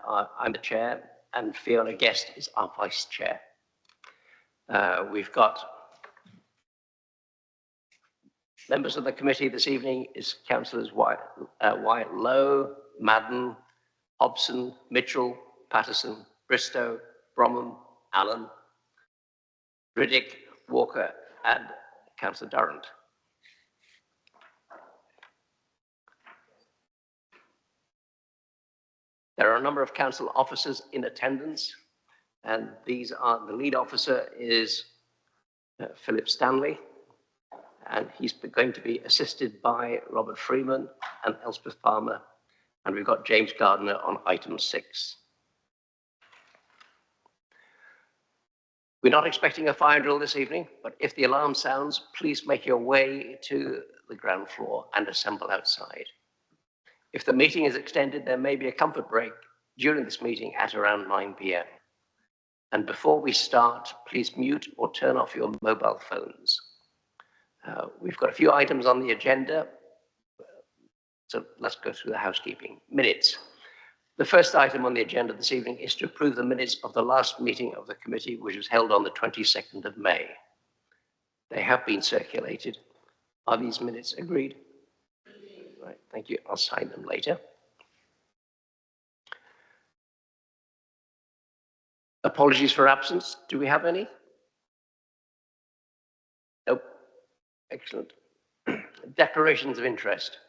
I'm the chair, and Fiona Guest is our vice chair. We've got members of the committee this evening is Councillors Wyatt Lowe, Madden, Hobson, Mitchell, Patterson, Bristow, Bromham, Allen, Riddick, Walker, and Councillor Durrant. There are a number of council officers in attendance, and these are, the lead officer is Philip Stanley, and he's going to be assisted by Robert Freeman and Elspeth Palmer, and we've got James Gardner on item 6. We're not expecting a fire drill this evening, but if the alarm sounds, please make your way to the ground floor and assemble outside. If the meeting is extended, there may be a comfort break during this meeting at around 9 p.m. And before we start, please mute or turn off your mobile phones. We've got a few items on the agenda, so let's go through the housekeeping. Minutes. The first item on the agenda this evening is to approve the minutes of the last meeting of the committee, which was held on the 22nd of May. They have been circulated. Are these minutes agreed? Right, thank you. I'll sign them later. Apologies for absence. Do we have any? Nope. Excellent. Declarations of interest.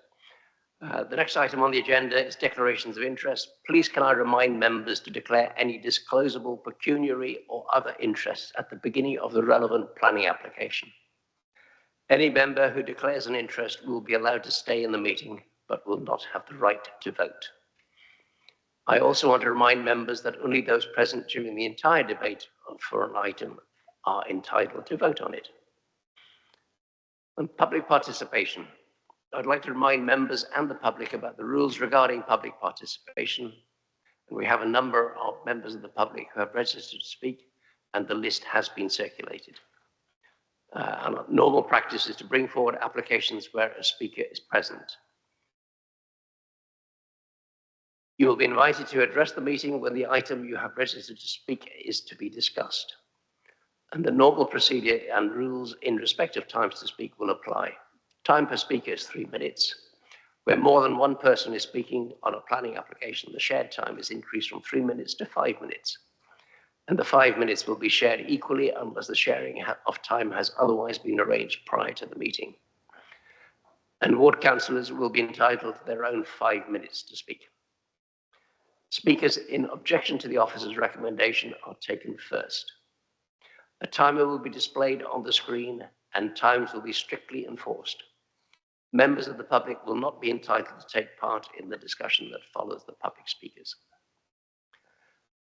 The next item on the agenda is declarations of interest. Please can I remind members to declare any disclosable pecuniary or other interests at the beginning of the relevant planning application. Any member who declares an interest will be allowed to stay in the meeting, but will not have the right to vote. I also want to remind members that only those present during the entire debate for an item are entitled to vote on it. On public participation, I'd like to remind members and the public about the rules regarding public participation. And we have a number of members of the public who have registered to speak, and the list has been circulated. And normal practice is to bring forward applications where a speaker is present. You will be invited to address the meeting when the item you have registered to speak is to be discussed. And the normal procedure and rules in respect of times to speak will apply. Time per speaker is 3 minutes. Where more than one person is speaking on a planning application, the shared time is increased from 3 minutes to 5 minutes. And the 5 minutes will be shared equally unless the sharing of time has otherwise been arranged prior to the meeting. And ward councillors will be entitled to their own 5 minutes to speak. Speakers in objection to the officer's recommendation are taken first. A timer will be displayed on the screen and times will be strictly enforced. Members of the public will not be entitled to take part in the discussion that follows the public speakers.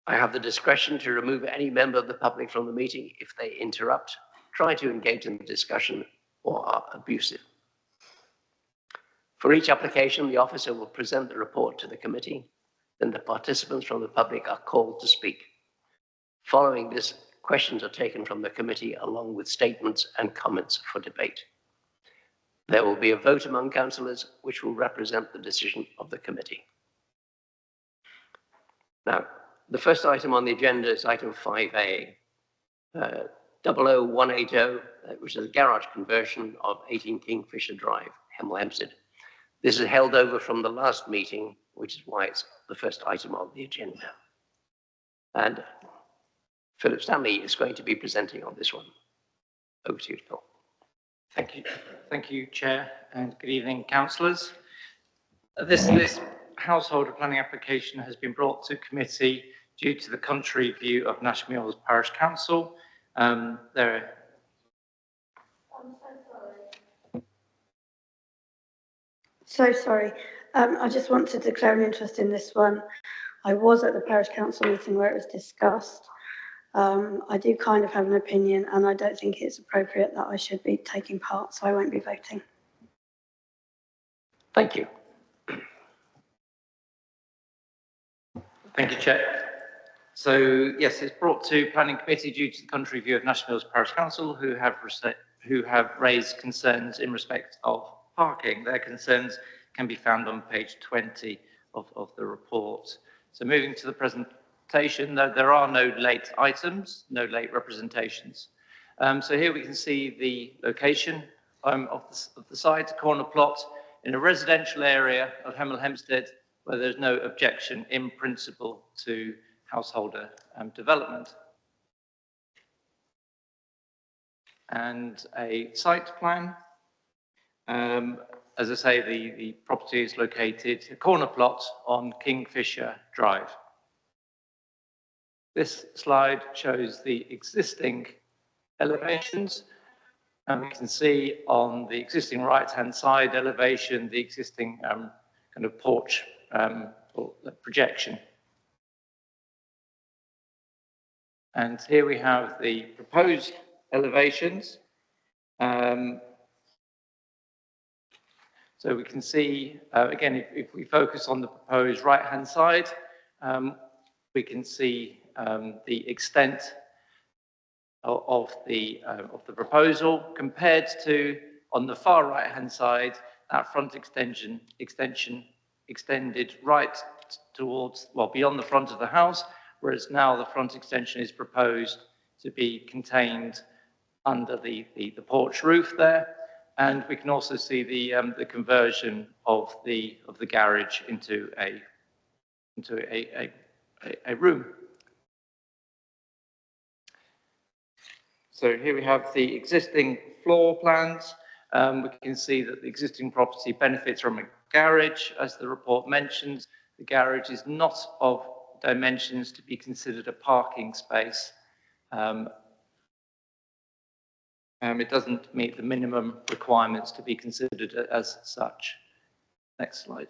I have the discretion to remove any member of the public from the meeting if they interrupt, try to engage in the discussion, or are abusive. For each application, the officer will present the report to the committee. Then the participants from the public are called to speak. Following this, questions are taken from the committee along with statements and comments for debate. There will be a vote among councillors which will represent the decision of the committee. Now, the first item on the agenda is item 5A, 00180, which is a garage conversion of 18 Kingfisher Drive, Hemel, Hempstead. This is held over from the last meeting, which is why it's the first item on the agenda. And Philip Stanley is going to be presenting on this one. Over to you, Phil. Thank you. Thank you, Chair, and good evening, councillors. This household planning application has been brought to committee due to the contrary view of Nashmills Parish Council. I'm so sorry. I just want to declare an interest in this one. I was at the Parish Council meeting where it was discussed. I do kind of have an opinion, and I don't think it's appropriate that I should be taking part, so I won't be voting. Thank you. Thank you, Chair. So, yes, it's brought to Planning Committee due to the contrary view of Nashmills Parish Council, who have raised concerns in respect of parking. Their concerns can be found on page 20 of the report. So moving to the presentation, there are no late items, no late representations. So here we can see the location of the site, corner plot in a residential area of Hemel Hempstead, where there's no objection in principle to householder development. And a site plan. As I say, the property is located a corner plot on Kingfisher Drive. This slide shows the existing elevations, and we can see on the existing right-hand side elevation the existing kind of porch or projection. And here we have the proposed elevations. So we can see, again, if we focus on the proposed right-hand side, we can see the extent of the proposal compared to, on the far right-hand side, that front extension extended right towards, well, beyond the front of the house, whereas now the front extension is proposed to be contained under the porch roof there. And we can also see the conversion of the garage into a room. So here we have the existing floor plans. We can see that the existing property benefits from a garage, as the report mentions. The garage is not of dimensions to be considered a parking space. It doesn't meet the minimum requirements to be considered as such. Next slide.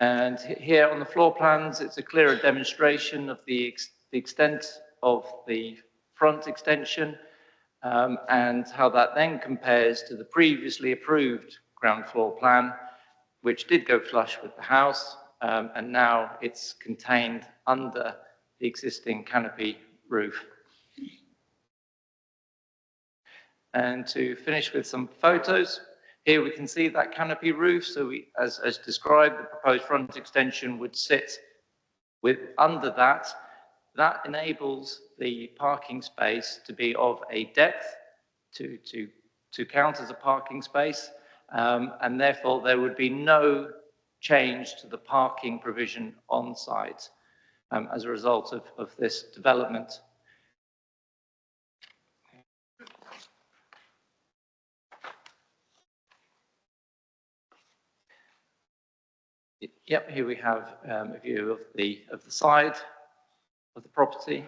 And here on the floor plans, it's a clearer demonstration of the extent of the front extension and how that then compares to the previously approved ground floor plan, which did go flush with the house, and now it's contained under the existing canopy roof. And to finish with some photos, here we can see that canopy roof. So as described, the proposed front extension would sit under that. That enables the parking space to be of a depth to count as a parking space, and therefore there would be no change to the parking provision on site as a result of this development. Yep, here we have a view of the side of the property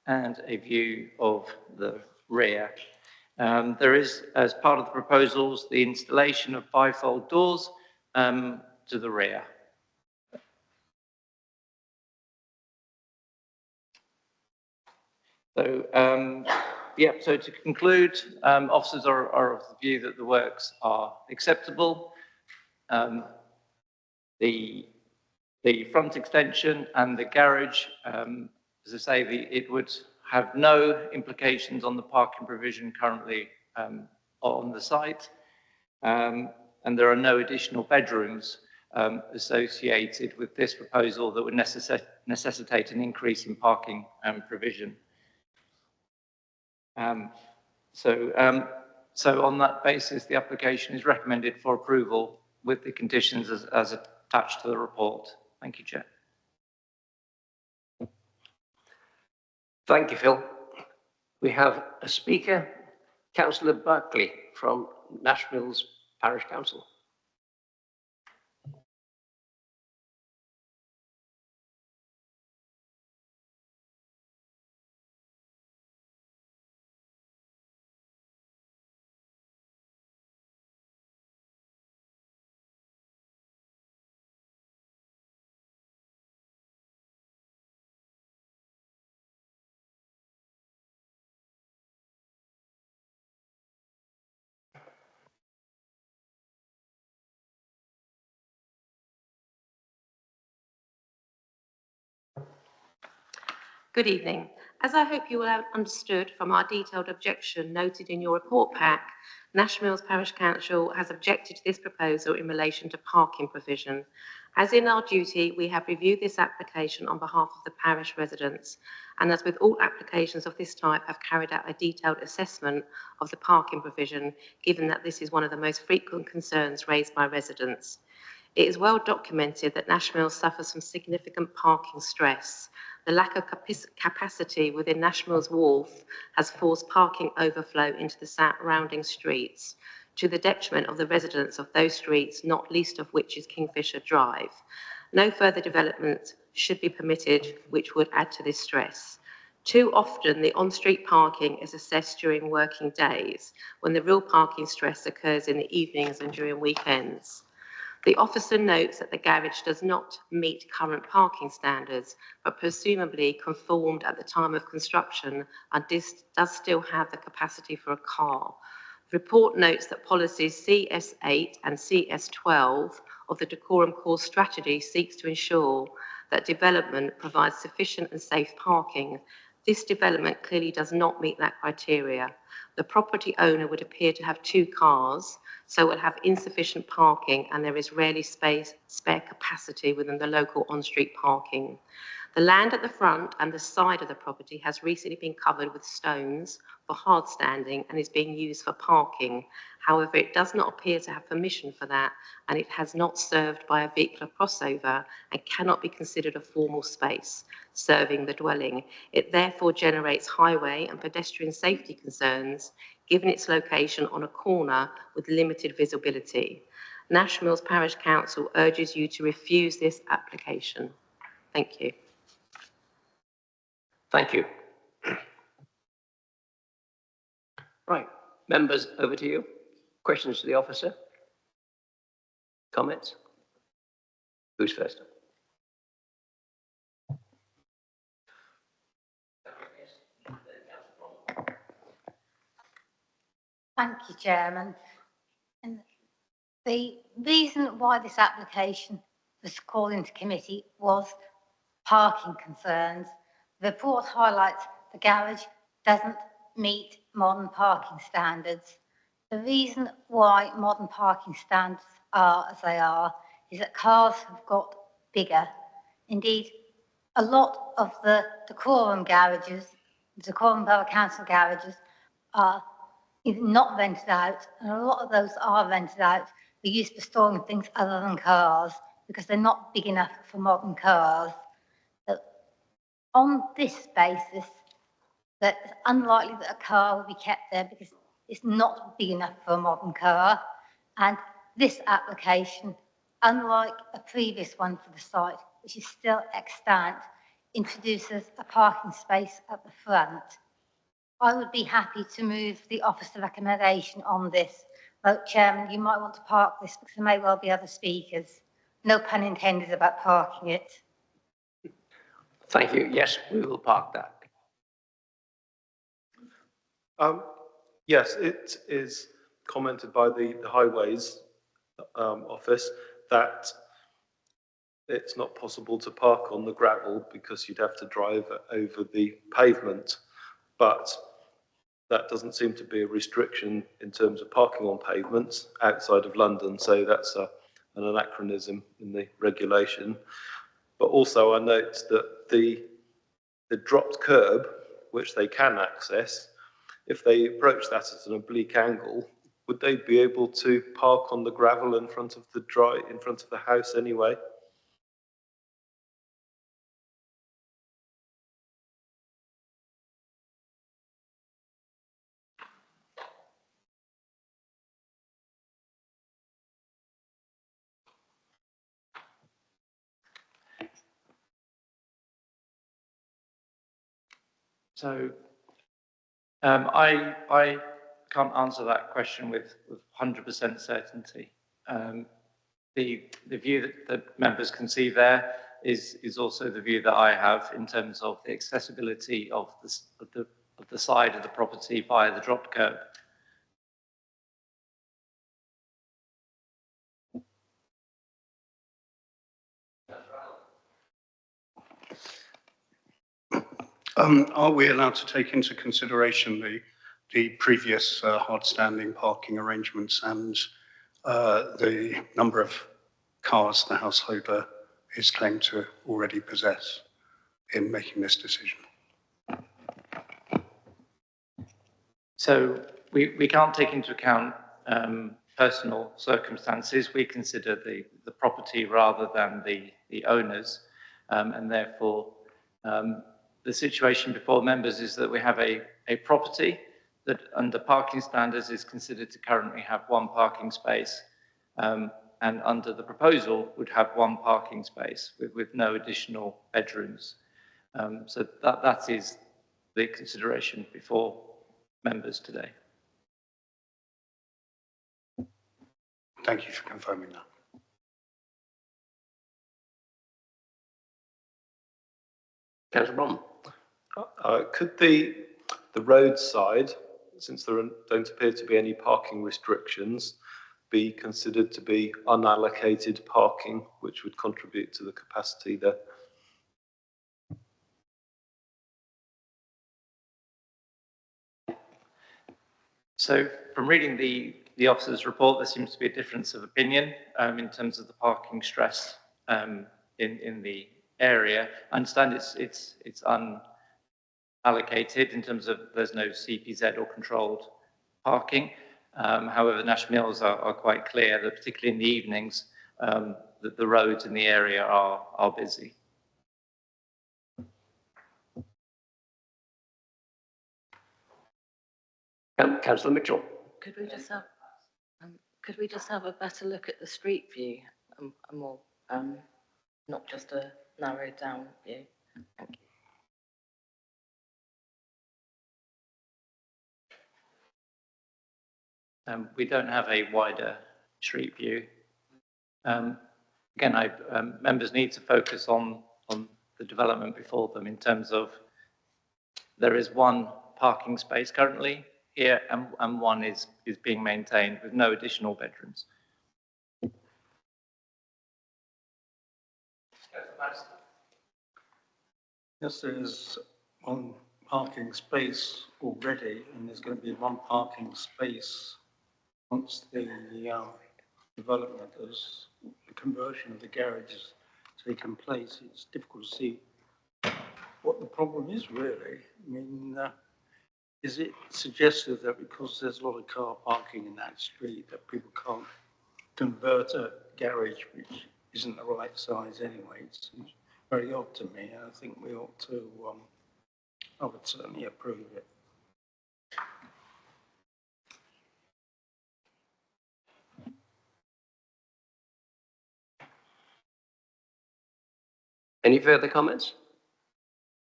and a view of the rear. There is, as part of the proposals, the installation of bifold doors to the rear. So, so to conclude, officers are of the view that the works are acceptable. The front extension and the garage, as I say, it would have no implications on the parking provision currently on the site. And there are no additional bedrooms associated with this proposal that would necessitate an increase in parking provision. So on that basis, the application is recommended for approval with the conditions as attached to the report. Thank you, Chair. Thank you, Phil. We have a speaker, Councillor Buckley from Nashville's Parish Council. Good evening. As I hope you will have understood from our detailed objection noted in your report pack, Nash Mills Parish Council has objected to this proposal in relation to parking provision. As in our duty, we have reviewed this application on behalf of the parish residents, and as with all applications of this type, have carried out a detailed assessment of the parking provision, given that this is one of the most frequent concerns raised by residents. It is well documented that Nash Mills suffers from significant parking stress. The lack of capacity within Nash Mills Wharf has forced parking overflow into the surrounding streets, to the detriment of the residents of those streets, not least of which is Kingfisher Drive. No further development should be permitted which would add to this stress. Too often, the on-street parking is assessed during working days, when the real parking stress occurs in the evenings and during weekends. The officer notes that the garage does not meet current parking standards, but presumably conformed at the time of construction and does still have the capacity for a car. The report notes that policies CS8 and CS12 of the Decorum Core Strategy seeks to ensure that development provides sufficient and safe parking. This development clearly does not meet that criteria. The property owner would appear to have 2 cars, so will have insufficient parking, and there is rarely spare capacity within the local on-street parking. The land at the front and the side of the property has recently been covered with stones for hard standing and is being used for parking. However, it does not appear to have permission for that, and it has not served by a vehicular crossover and cannot be considered a formal space serving the dwelling. It therefore generates highway and pedestrian safety concerns, given its location on a corner with limited visibility. Nash Mills Parish Council urges you to refuse this application. Thank you. Thank you. Right, members, over to you. Questions to the officer? Comments? Who's first? Thank you, Chairman. And the reason why this application was called into committee was parking concerns. The report highlights the garage doesn't meet modern parking standards. The reason why modern parking standards are as they are is that cars have got bigger. Indeed, a lot of the Decorum garages, the Decorum Borough Council garages, are either not rented out, and a lot of those are rented out. They're used for storing things other than cars because they're not big enough for modern cars. So on this basis, that it's unlikely that a car will be kept there because it's not big enough for a modern car. And this application, unlike a previous one for the site, which is still extant, introduces a parking space at the front. I would be happy to move the officer recommendation on this. But Chairman, you might want to park this because there may well be other speakers. No pun intended about parking it. Thank you. Yes, we will park that. Yes, it is commented by the Highways office that it's not possible to park on the gravel because you'd have to drive over the pavement. But that doesn't seem to be a restriction in terms of parking on pavements outside of London. So that's an anachronism in the regulation. But also I note that the dropped curb, which they can access, if they approach that at an oblique angle, would they be able to park on the gravel in front of the house anyway? So I can't answer that question with 100% certainty. The view that the members can see there is also the view that I have in terms of the accessibility of the side of the property via the drop curb. Are we allowed to take into consideration the previous hard-standing parking arrangements and the number of cars the householder is claimed to already possess in making this decision? So we can't take into account personal circumstances. We consider the property rather than the owners, and therefore the situation before members is that we have a property that under parking standards is considered to currently have one parking space, and under the proposal would have one parking space with no additional bedrooms. So that is the consideration before members today. Thank you for confirming that. Councillor Brom. Could the roadside, since there don't appear to be any parking restrictions, be considered to be unallocated parking, which would contribute to the capacity there? So from reading the officer's report, there seems to be a difference of opinion in terms of the parking stress in the area. I understand it's unallocated in terms of there's no CPZ or controlled parking. However, National Mills are quite clear that particularly in the evenings, that the roads in the area are busy. Councillor Mitchell. Could we just have a better look at the street view, a more, not just a narrowed down view? Thank you. We don't have a wider street view. Again, members need to focus on the development before them in terms of there is one parking space currently here and one is being maintained with no additional bedrooms. Yes, there is one parking space already, and there's going to be one parking space once the development as the conversion of the garage has taken place. It's difficult to see what the problem is really. I mean, is it suggested that because there's a lot of car parking in that street that people can't convert a garage which isn't the right size anyway? It seems very odd to me, and I think we ought to, I would certainly approve it. Any further comments?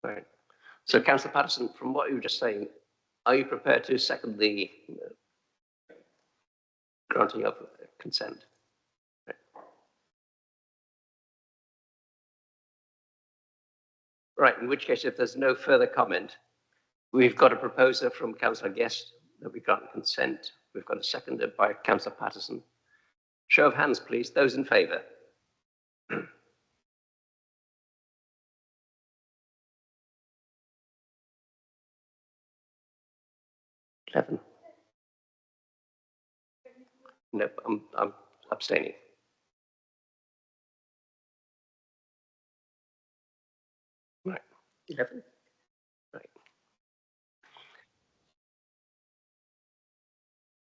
Right. So, Councillor Patterson, from what you were just saying, are you prepared to second the granting of consent? Right. Right, in which case, if there's no further comment, we've got a proposer from Councillor Guest that we grant consent. We've got a seconder by Councillor Patterson. Show of hands, please. Those in favour? 11. No, I'm abstaining. Right, 11. Right.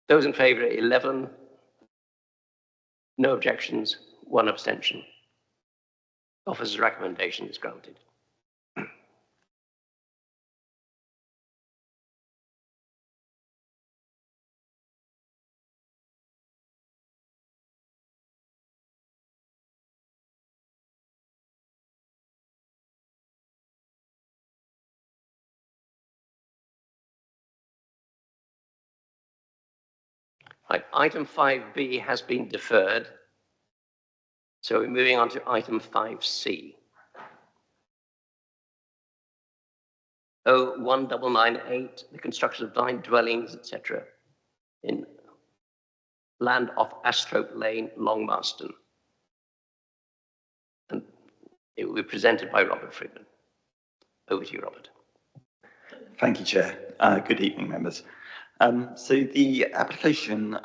Those in favour, 11. No objections, 1 abstention. Officer's recommendation is granted. Right, item 5B has been deferred. So we're moving on to item 5C. 01998, the construction of 9 dwellings, etc., in land off Astrope Lane, Longmarston. And it will be presented by Robert Freeman. Over to you, Robert. Thank you, Chair. Good evening, members. So the application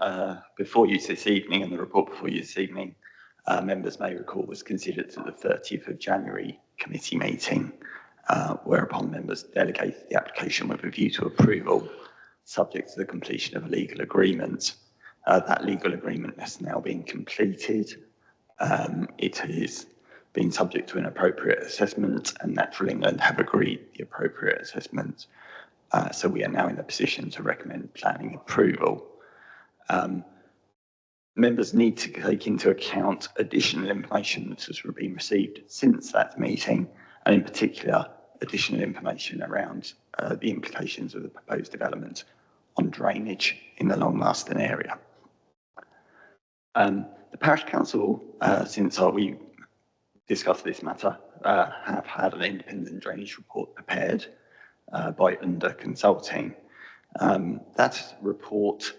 before you this evening and the report before you this evening, members may recall, was considered at the 30th of January committee meeting, whereupon members delegated the application with a view to approval, subject to the completion of a legal agreement. That legal agreement has now been completed. It has been subject to an appropriate assessment, and Natural England have agreed the appropriate assessment. So we are now in a position to recommend planning approval. Members need to take into account additional information that has been received since that meeting, and in particular, additional information around the implications of the proposed development on drainage in the Long Marston area. The Parish Council, since we discussed this matter, have had an independent drainage report prepared by Under Consulting. That report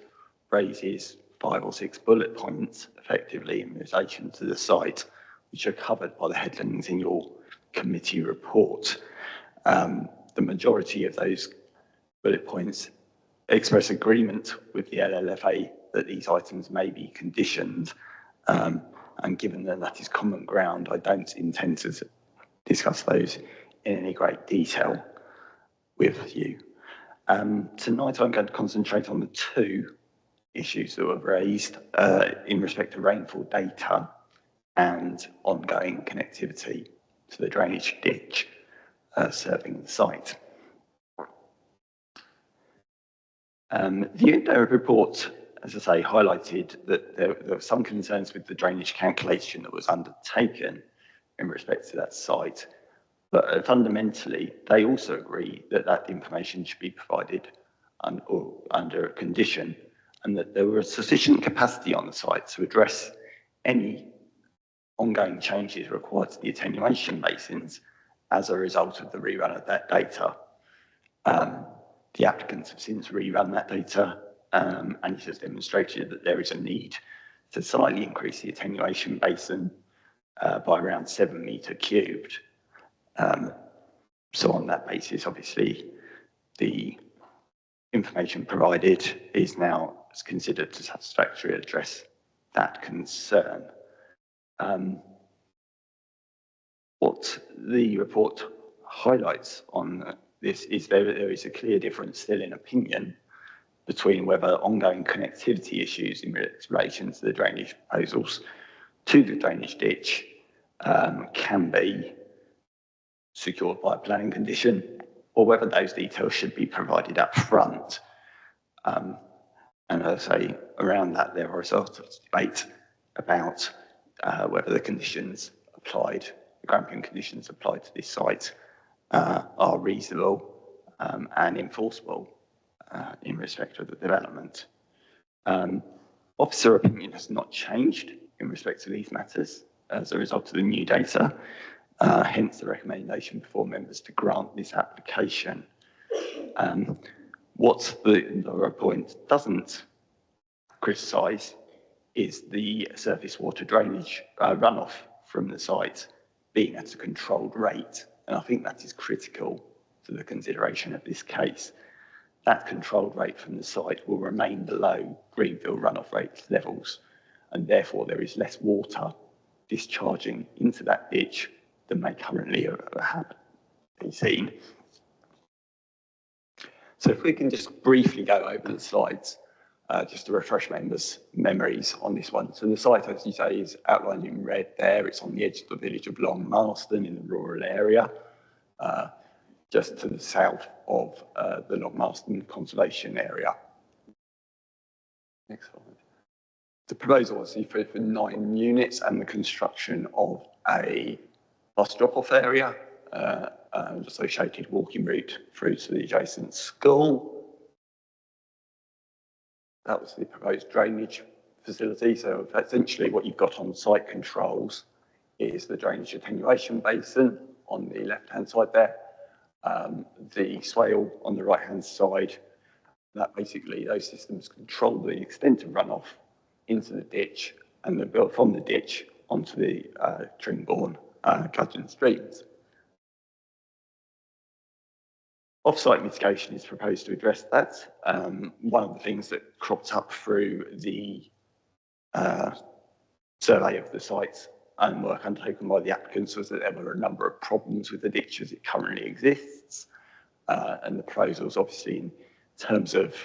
raises 5 or 6 bullet points effectively in relation to the site, which are covered by the headings in your committee report. The majority of those bullet points express agreement with the LLFA that these items may be conditioned, and given that that is common ground, I don't intend to discuss those in any great detail with you. Tonight I'm going to concentrate on the 2 issues that were raised in respect to rainfall data and ongoing connectivity to the drainage ditch serving the site. The Indo report, as I say, highlighted that there were some concerns with the drainage calculation that was undertaken in respect to that site, but fundamentally they also agree that that information should be provided under a condition, and that there was sufficient capacity on the site to address any ongoing changes required to the attenuation basins as a result of the rerun of that data. The applicants have since rerun that data, and it has demonstrated that there is a need to slightly increase the attenuation basin by around 7 metre cubed. So on that basis, obviously, the information provided is now considered to satisfactorily address that concern. What the report highlights on this is there is a clear difference still in opinion between whether ongoing connectivity issues in relation to the drainage proposals to the drainage ditch can be secured by a planning condition, or whether those details should be provided up front. And as I say, around that there are sort of debate about whether the conditions applied, the granting conditions applied to this site are reasonable and enforceable in respect of the development. Officer opinion has not changed in respect to these matters as a result of the new data, hence the recommendation before members to grant this application. What the report doesn't criticise is the surface water drainage runoff from the site being at a controlled rate, and I think that is critical to the consideration of this case. That controlled rate from the site will remain below greenfield runoff rate levels, and therefore there is less water discharging into that ditch than may currently be seen. So if we can just briefly go over the slides, just to refresh members' memories on this one. So the site, as you say, is outlined in red there. It's on the edge of the village of Long Marston in the rural area, just to the south of the Long Marston Conservation Area. Next slide. The proposal was for 9 units and the construction of a bus drop-off area, and associated walking route through to the adjacent school. That was the proposed drainage facility. So essentially what you've got on site controls is the drainage attenuation basin on the left-hand side there, the swale on the right-hand side. That basically, those systems control the extent of runoff into the ditch and then from the ditch onto the Tringbourne gudgeon streams. Off-site mitigation is proposed to address that. One of the things that cropped up through the survey of the sites and work undertaken by the applicants was that there were a number of problems with the ditch as it currently exists. And the proposals, obviously, in terms of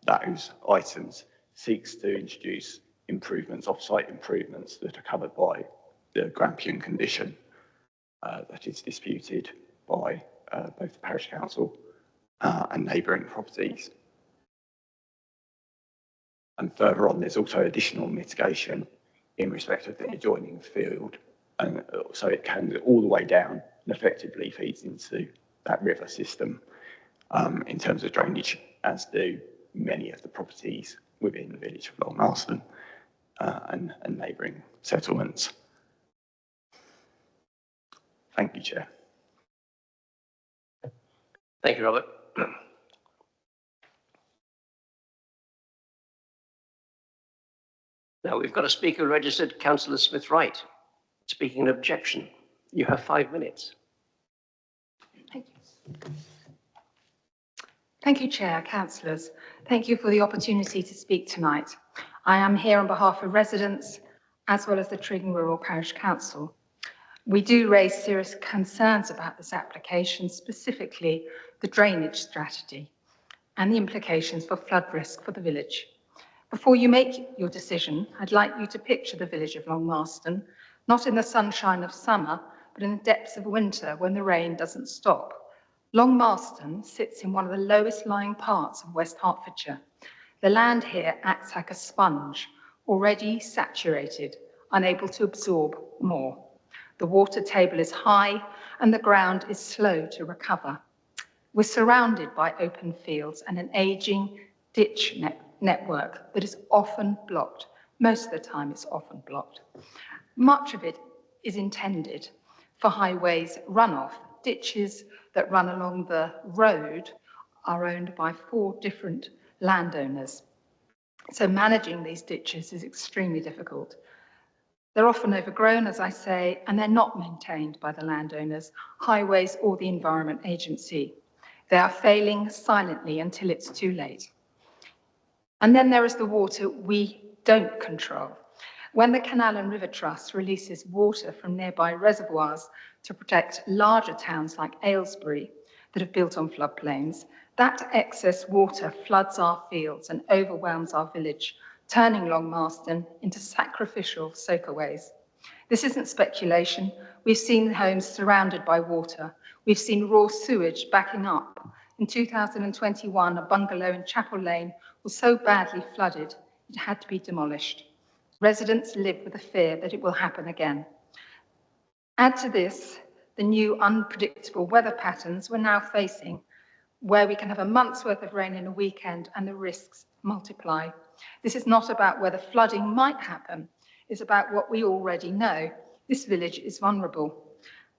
those items, seeks to introduce improvements, off-site improvements that are covered by the Grampian condition that is disputed by both the parish council and neighbouring properties. And further on, there's also additional mitigation in respect of the adjoining field, and so it can all the way down and effectively feeds into that river system in terms of drainage, as do many of the properties within the village of Long Marston and neighbouring settlements. Thank you, Chair. Thank you, Robert. Now we've got a speaker registered, Councillor Smith-Wright, speaking in objection. You have 5 minutes. Thank you. Thank you, Chair, councillors. Thank you for the opportunity to speak tonight. I am here on behalf of residents as well as the Tring Rural Parish Council. We do raise serious concerns about this application, specifically the drainage strategy and the implications for flood risk for the village. Before you make your decision, I'd like you to picture the village of Long Marston, not in the sunshine of summer, but in the depths of winter when the rain doesn't stop. Long Marston sits in one of the lowest lying parts of West Hertfordshire. The land here acts like a sponge, already saturated, unable to absorb more. The water table is high and the ground is slow to recover. We're surrounded by open fields and an aging ditch network that is often blocked. Most of the time it's often blocked. Much of it is intended for highways runoff. Ditches that run along the road are owned by 4 different landowners. So managing these ditches is extremely difficult. They're often overgrown, as I say, and they're not maintained by the landowners, highways, or the Environment Agency. They are failing silently until it's too late. And then there is the water we don't control. When the Canal and River Trust releases water from nearby reservoirs to protect larger towns like Aylesbury that have built on floodplains, that excess water floods our fields and overwhelms our village, turning Long Marston into sacrificial soakaways. This isn't speculation. We've seen homes surrounded by water. We've seen raw sewage backing up. In 2021, a bungalow in Chapel Lane was so badly flooded, it had to be demolished. Residents live with the fear that it will happen again. Add to this the new unpredictable weather patterns we're now facing, where we can have a month's worth of rain in a weekend and the risks multiply. This is not about whether flooding might happen, it's about what we already know. This village is vulnerable.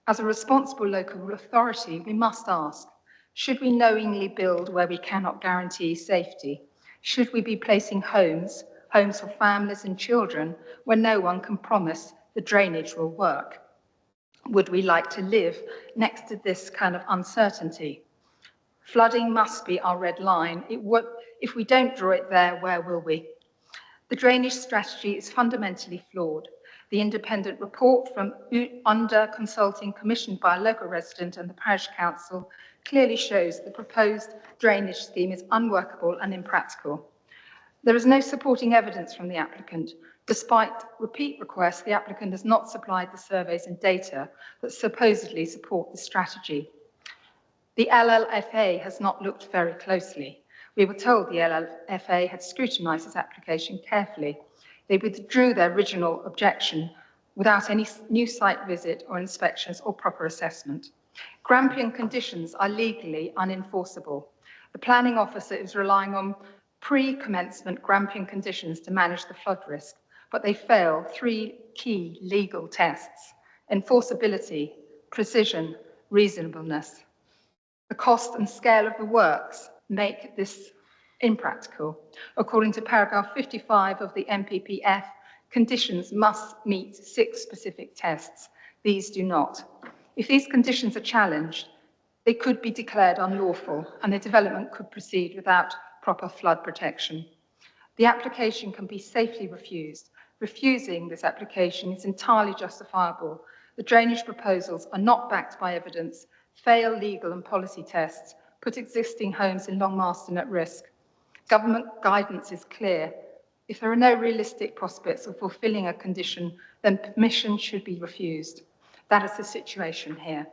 As a responsible local authority, we must ask, should we knowingly build where we cannot guarantee safety? Should we be placing homes for families and children, where no one can promise the drainage will work? Would we like to live next to this kind of uncertainty? Flooding must be our red line. If we don't draw it there, where will we? The drainage strategy is fundamentally flawed. The independent report from under consulting commissioned by a local resident and the parish council clearly shows the proposed drainage scheme is unworkable and impractical. There is no supporting evidence from the applicant. Despite repeat requests, the applicant has not supplied the surveys and data that supposedly support the strategy. The LLFA has not looked very closely. We were told the LLFA had scrutinised this application carefully. They withdrew their original objection without any new site visit or inspections or proper assessment. Grampian conditions are legally unenforceable. The planning officer is relying on pre-commencement Grampian conditions to manage the flood risk, but they fail 3 key legal tests: enforceability, precision, reasonableness. The cost and scale of the works make this impractical. According to paragraph 55 of the MPPF, conditions must meet 6 specific tests. These do not. If these conditions are challenged, they could be declared unlawful and the development could proceed without proper flood protection. The application can be safely refused. Refusing this application is entirely justifiable. The drainage proposals are not backed by evidence, fail legal and policy tests, put existing homes in Long Marston at risk. Government guidance is clear. If there are no realistic prospects of fulfilling a condition, then permission should be refused. That is the situation here.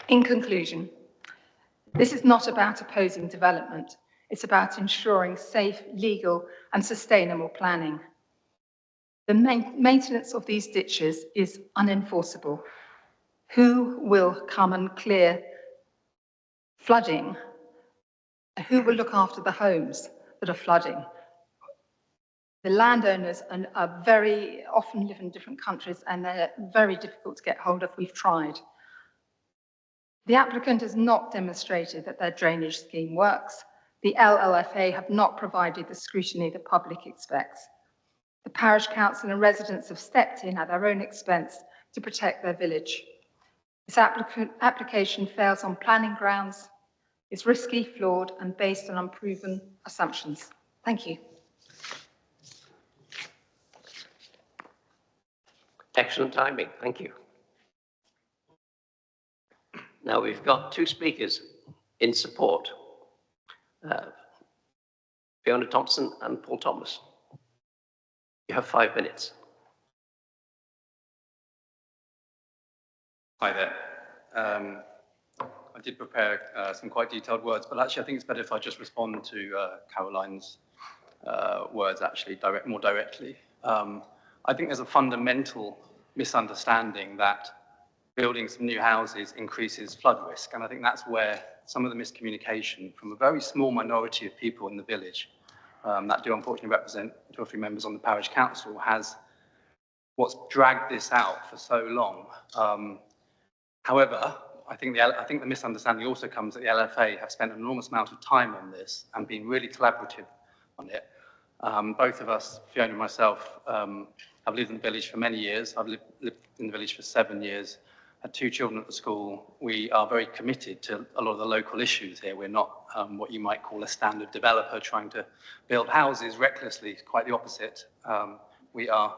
In conclusion, this is not about opposing development. It's about ensuring safe, legal, and sustainable planning. The maintenance of these ditches is unenforceable. Who will come and clear flooding? Who will look after the homes that are flooding? The landowners are very often live in different countries and they're very difficult to get hold of. We've tried. The applicant has not demonstrated that their drainage scheme works. The LLFA have not provided the scrutiny the public expects. The parish council and residents have stepped in at their own expense to protect their village. This application fails on planning grounds, is risky, flawed, and based on unproven assumptions. Thank you. Excellent timing, thank you. Now we've got two speakers in support, Fiona Thompson and Paul Thomas. You have 5 minutes. Hi there. I did prepare some quite detailed words, but actually I think it's better if I just respond to Caroline's words actually more directly. I think there's a fundamental misunderstanding that building some new houses increases flood risk, and I think that's where some of the miscommunication from a very small minority of people in the village that do unfortunately represent 2 or 3 members on the parish council has what's dragged this out for so long. However, I think the misunderstanding also comes that the LFA have spent an enormous amount of time on this and been really collaborative on it. Both of us, Fiona and myself, have lived in the village for many years. I've lived in the village for 7 years, had 2 children at the school. We are very committed to a lot of the local issues here. We're not what you might call a standard developer trying to build houses recklessly, quite the opposite. We are,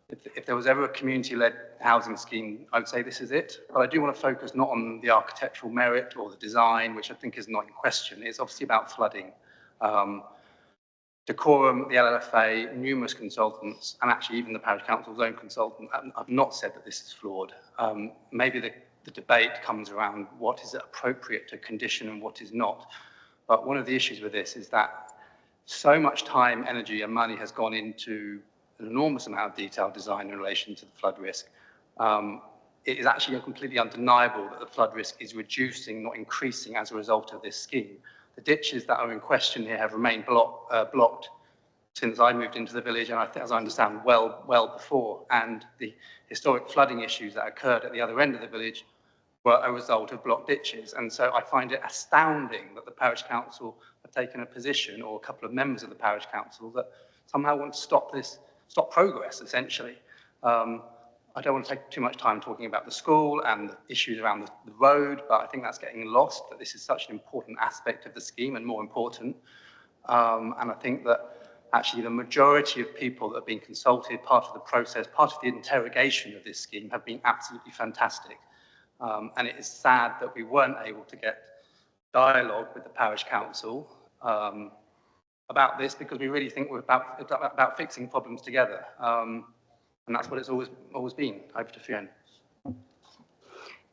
if there was ever a community-led housing scheme, I would say this is it. But I do want to focus not on the architectural merit or the design, which I think is not in question. It's obviously about flooding. Decorum, the LLFA, numerous consultants, and actually even the parish council's own consultant have not said that this is flawed. Maybe the debate comes around what is appropriate to condition and what is not. But one of the issues with this is that so much time, energy, and money has gone into an enormous amount of detailed design in relation to the flood risk. It is actually completely undeniable that the flood risk is reducing, not increasing, as a result of this scheme. The ditches that are in question here have remained blocked since I moved into the village, and as I understand, well before. And the historic flooding issues that occurred at the other end of the village were a result of blocked ditches. And so I find it astounding that the parish council have taken a position, or a couple of members of the parish council, that somehow want to stop progress, essentially. I don't want to take too much time talking about the school and the issues around the road, but I think that's getting lost, that this is such an important aspect of the scheme and more important. And I think that actually the majority of people that have been consulted, part of the process, part of the interrogation of this scheme, have been absolutely fantastic. And it is sad that we weren't able to get dialogue with the parish council about this, because we really think we're about fixing problems together. And that's what it's always been. Over to Fiona.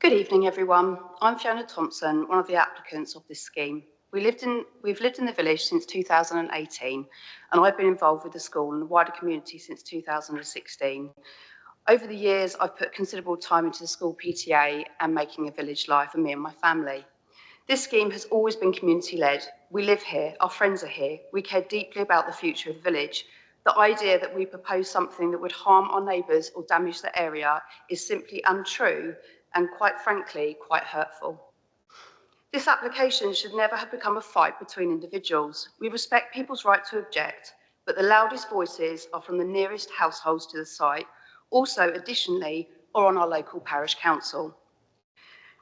Good evening, everyone. I'm Fiona Thompson, one of the applicants of this scheme. We've lived in the village since 2018, and I've been involved with the school and the wider community since 2016. Over the years, I've put considerable time into the school PTA and making a village life for me and my family. This scheme has always been community-led. We live here, our friends are here, we care deeply about the future of the village. The idea that we propose something that would harm our neighbours or damage the area is simply untrue and, quite frankly, quite hurtful. This application should never have become a fight between individuals. We respect people's right to object, but the loudest voices are from the nearest households to the site, also additionally, or on our local parish council.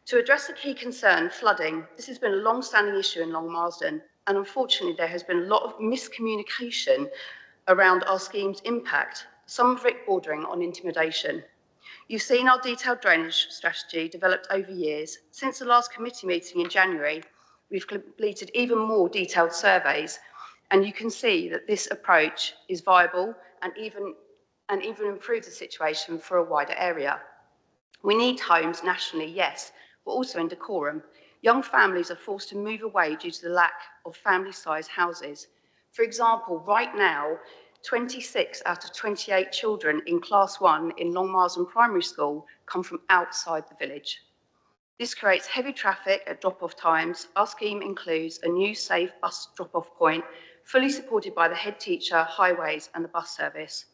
To address the key concern, flooding, this has been a long-standing issue in Long Marsden, and unfortunately there has been a lot of miscommunication around our scheme's impact, some of it bordering on intimidation. You've seen our detailed drainage strategy developed over years. Since the last committee meeting in January, we've completed even more detailed surveys, and you can see that this approach is viable and even improves the situation for a wider area. We need homes nationally, yes, but also in decorum. Young families are forced to move away due to the lack of family-sized houses. For example, right now, 26 out of 28 children in Class 1 in Long Marsden Primary School come from outside the village. This creates heavy traffic at drop-off times. Our scheme includes a new safe bus drop-off point, fully supported by the head teacher, highways and the bus service.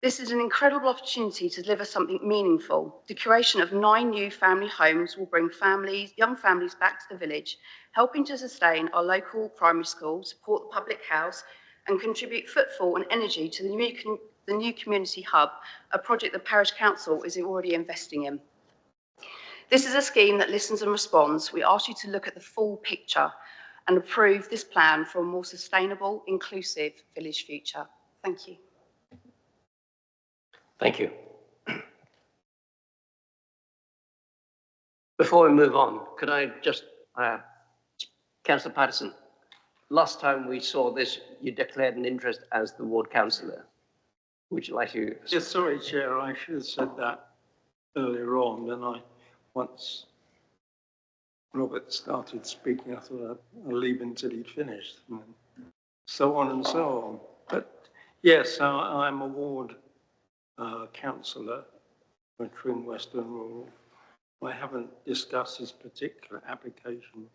This is an incredible opportunity to deliver something meaningful. The creation of 9 new family homes will bring young families back to the village, helping to sustain our local primary school, support the public house, and contribute footfall and energy to the new community hub, a project the Parish Council is already investing in. This is a scheme that listens and responds. We ask you to look at the full picture and approve this plan for a more sustainable, inclusive village future. Thank you. Thank you. Before we move on, could I just, Councillor Patterson, last time we saw this, you declared an interest as the ward councillor. Would you like to? Yes, sorry, Chair, I should have said that earlier on. Then once Robert started speaking, I thought I'd leave until he'd finished, and so on and so on. But yes, I'm a ward councillor for Tring Western Rural. I haven't discussed this particular application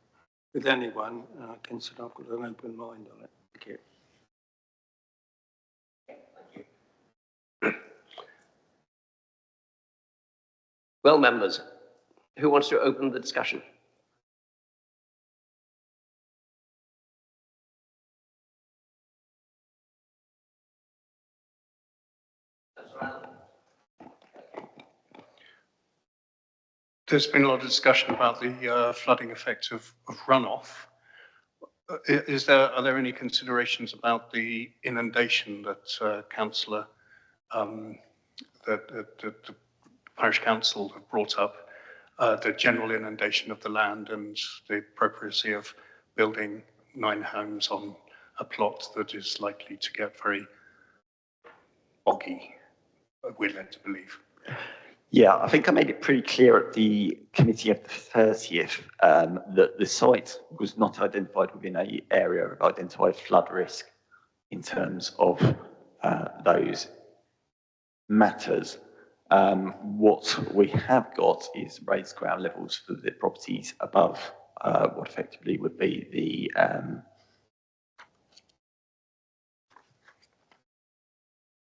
with anyone. I consider I've got an open mind on it. Thank you. Well, members, who wants to open the discussion? There's been a lot of discussion about the flooding effect of runoff. Are there any considerations about the inundation that Councillor, that the Parish Council have brought up, the general inundation of the land and the appropriacy of building 9 homes on a plot that is likely to get very boggy, we're led to believe? Yeah, I think I made it pretty clear at the committee of the 30th that the site was not identified within an area of identified flood risk in terms of those matters. What we have got is raised ground levels for the properties above what effectively would be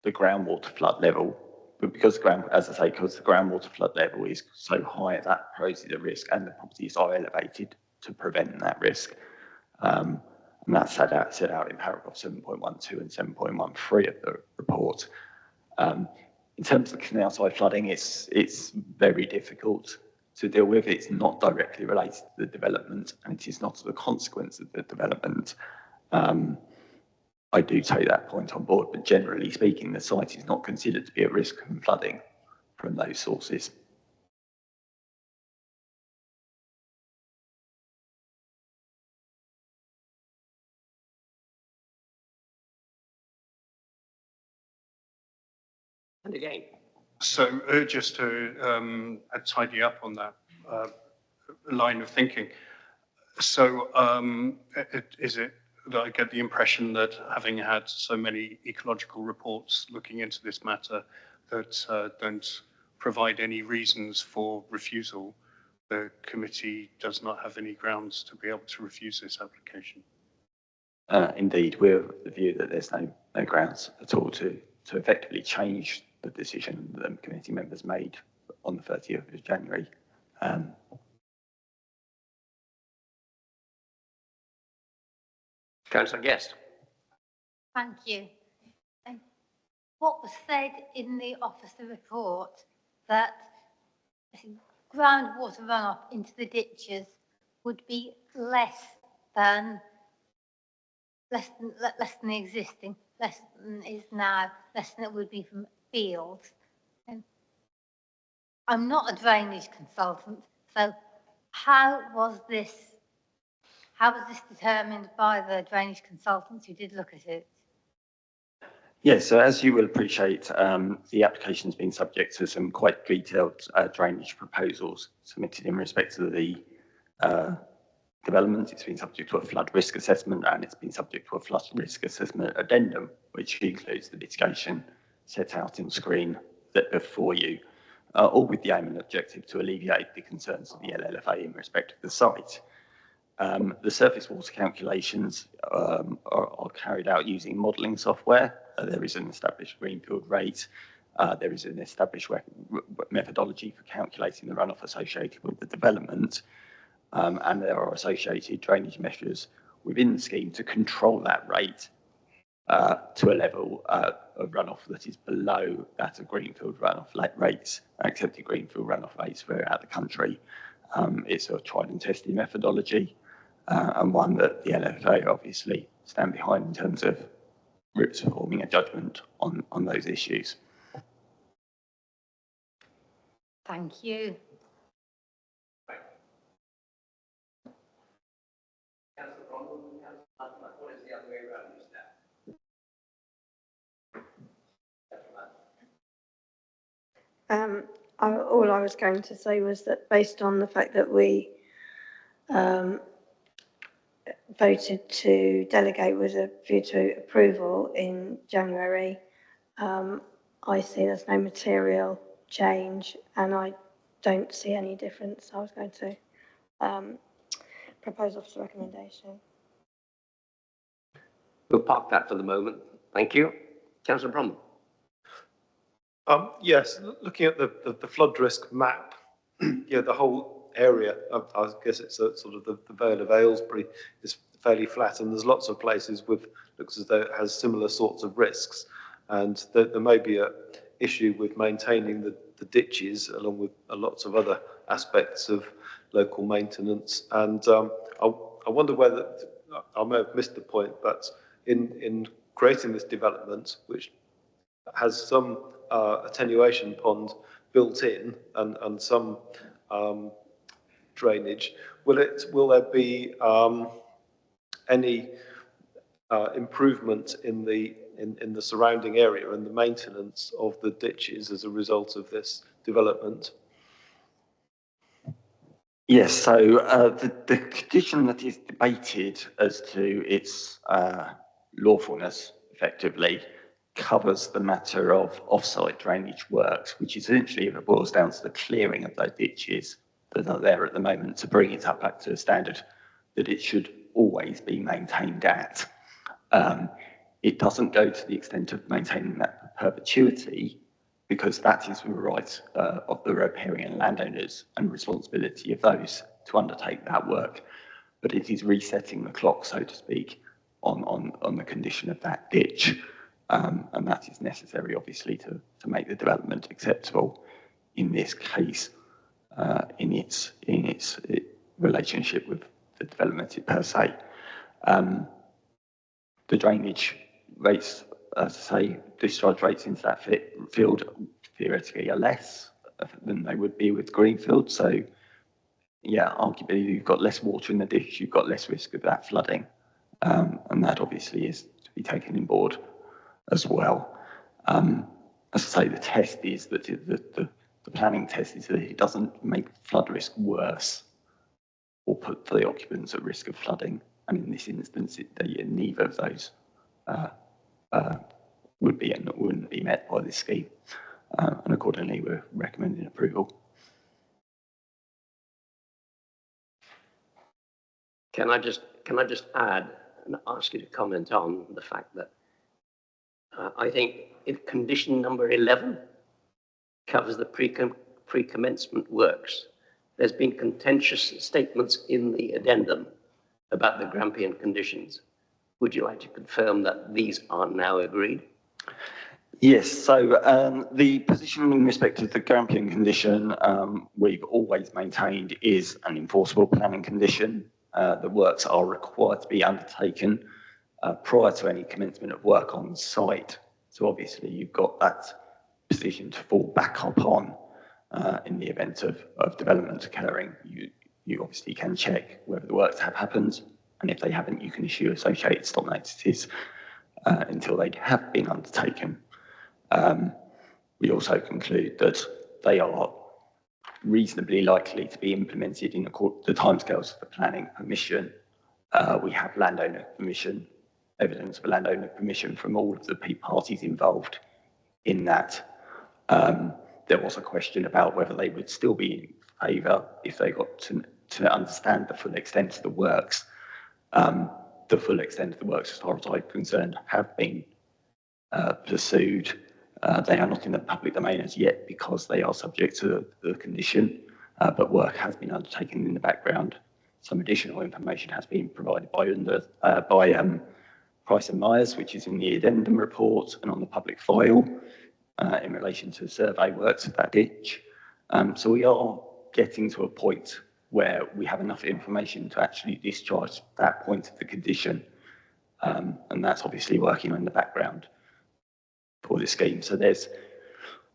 the groundwater flood level. But because as I say, because the groundwater flood level is so high, that poses a risk, and the properties are elevated to prevent that risk. And that's set out in paragraph 7.12 and 7.13 of the report. In terms of canal side flooding, it's very difficult to deal with. It's not directly related to the development, and it is not a consequence of the development. I do take that point on board, but generally speaking, the site is not considered to be at risk from flooding from those sources. And again. So just to tidy up on that line of thinking. So is it that I get the impression that having had so many ecological reports looking into this matter that don't provide any reasons for refusal, the committee does not have any grounds to be able to refuse this application? Indeed, we're of the view that there's no grounds at all to effectively change the decision that the committee members made on the 30th of January. Councillor Guest. Thank you. What was said in the officer report that groundwater runoff into the ditches would be less than the existing, less than is now, less than it would be from fields. And I'm not a drainage consultant, so how was this determined by the drainage consultants who did look at it? Yes, so as you will appreciate, the application has been subject to some quite detailed drainage proposals submitted in respect to the development. It's been subject to a flood risk assessment, and it's been subject to a flood risk assessment addendum, which includes the mitigation set out in screen that before you, all with the aim and objective to alleviate the concerns of the LLFA in respect of the site. The surface water calculations are carried out using modelling software. There is an established greenfield rate. There is an established methodology for calculating the runoff associated with the development. And there are associated drainage measures within the scheme to control that rate to a level of runoff that is below that of greenfield runoff rates, accepted greenfield runoff rates throughout the country. It's a tried and tested methodology and one that the LFA obviously stand behind in terms of forming a judgment on those issues. Thank you. All I was going to say was that based on the fact that we voted to delegate with a view to approval in January, I see there's no material change and I don't see any difference. I was going to propose officer recommendation. We'll park that for the moment. Thank you. Councillor Bromwell. Yes, looking at the flood risk map, yeah, the whole area, I guess it's a sort of the Vale of Aylesbury is fairly flat, and there's lots of places with, looks as though it has similar sorts of risks, and there may be an issue with maintaining the ditches along with lots of other aspects of local maintenance. And I wonder whether, I may have missed the point, but in creating this development, which has some attenuation pond built in and some drainage, will there be any improvement in the surrounding area and the maintenance of the ditches as a result of this development? Yes, so the condition that is debated as to its lawfulness, effectively, covers the matter of off-site drainage works, which essentially, if it boils down to the clearing of those ditches that are there at the moment to bring it up back to a standard that it should always be maintained at. It doesn't go to the extent of maintaining that perpetuity, because that is the right of the riparian landowners and responsibility of those to undertake that work. But it is resetting the clock, so to speak, on the condition of that ditch. And that is necessary, obviously, to make the development acceptable in this case, in its relationship with the development per se. The drainage rates, as I say, discharge rates into that field theoretically are less than they would be with greenfield. So, yeah, arguably you've got less water in the ditch, you've got less risk of that flooding, and that obviously is to be taken on board as well. As I say, the test is that the planning test is that it doesn't make flood risk worse or put the occupants at risk of flooding. And in this instance, neither of those would be and wouldn't be met by this scheme. And accordingly, we're recommending approval. Can I just add and ask you to comment on the fact that I think if condition number 11 covers the pre-commencement works, there's been contentious statements in the addendum about the Grampian conditions. Would you like to confirm that these are now agreed? Yes, so the position in respect of the gambling condition we've always maintained is an enforceable planning condition. The works are required to be undertaken prior to any commencement of work on site. So obviously you've got that position to fall back upon in the event of development occurring. You obviously can check whether the works have happened, and if they haven't, you can issue associated stop notices until they have been undertaken. We also conclude that they are reasonably likely to be implemented in the timescales of the planning permission. We have landowner permission, evidence of landowner permission from all of the parties involved in that. There was a question about whether they would still be in favour if they got to understand the full extent of the works. The full extent of the works, as far as I'm concerned, have been pursued. They are not in the public domain as yet because they are subject to the condition, but work has been undertaken in the background. Some additional information has been provided by Price and Myers, which is in the addendum report and on the public file in relation to survey works of that ditch. So we are getting to a point where we have enough information to actually discharge that point of the condition. And that's obviously working in the background for this scheme. So there's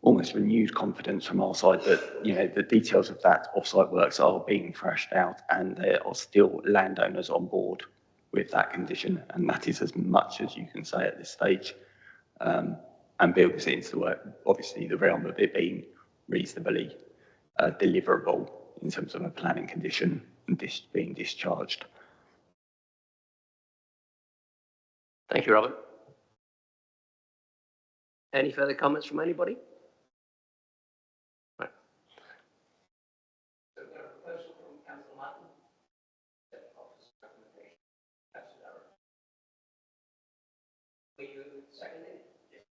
almost renewed confidence from our side that, you know, the details of that off-site works are being thrashed out and there are still landowners on board with that condition. And that is as much as you can say at this stage, and builds it into the work, obviously the realm of it being reasonably deliverable in terms of a planning condition and being discharged. Thank you, Robert. Any further comments from anybody? Right. So we've got a proposal from Councillor Martin. Will you second it?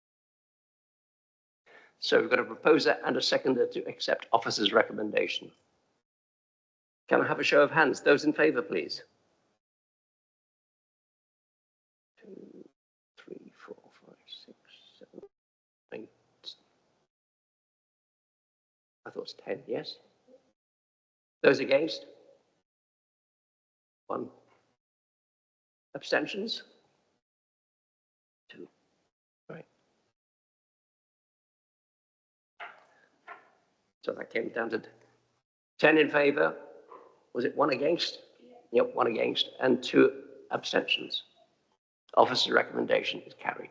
So we've got a proposer and a seconder to accept officer's recommendation. Can I have a show of hands? Those in favour, please. 2, 3, 4, 5, 6, 7, 8. I thought it was 10, yes. Those against? 1. Abstentions? 2. Right. So that came down to 10 in favour. Was it 1 against? Yep, 1 against and 2 abstentions. Officer's recommendation is carried.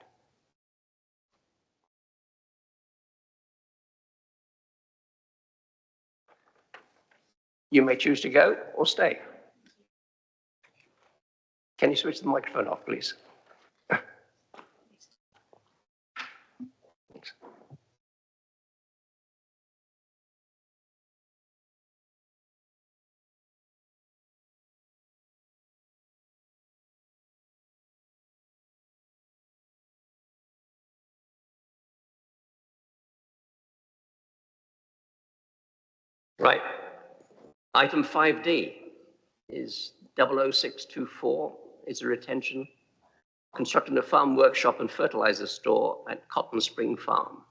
You may choose to go or stay. Can you switch the microphone off, please? Thanks. Right. Item 5D is 00624. It's a retention, constructing a farm workshop and fertilizer store at Cotton Spring Farm.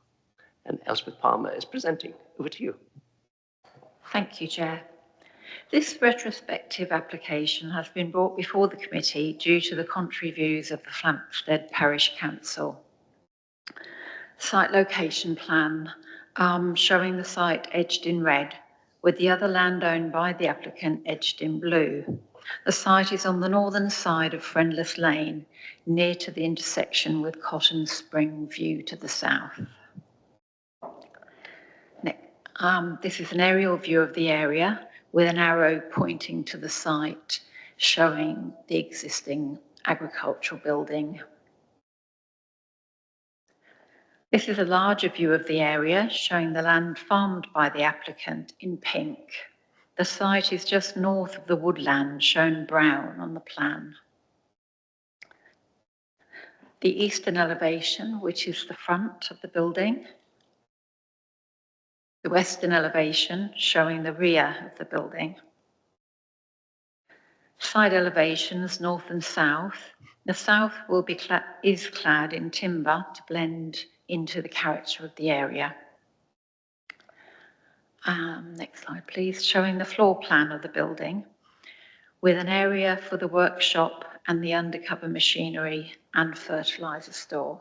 And Elspeth Palmer is presenting. Over to you. Thank you, Chair. This retrospective application has been brought before the committee due to the contrary views of the Hempstead Parish Council. Site location plan showing the site edged in red, with the other land owned by the applicant edged in blue. The site is on the northern side of Friendless Lane, near to the intersection with Cotton Spring View to the south. This is an aerial view of the area with an arrow pointing to the site, showing the existing agricultural building. This is a larger view of the area, showing the land farmed by the applicant in pink. The site is just north of the woodland, shown brown on the plan. The eastern elevation, which is the front of the building. The western elevation, showing the rear of the building. Side elevations, north and south. The south will be is clad in timber to blend into the character of the area. Next slide, please, showing the floor plan of the building with an area for the workshop and the undercover machinery and fertiliser store.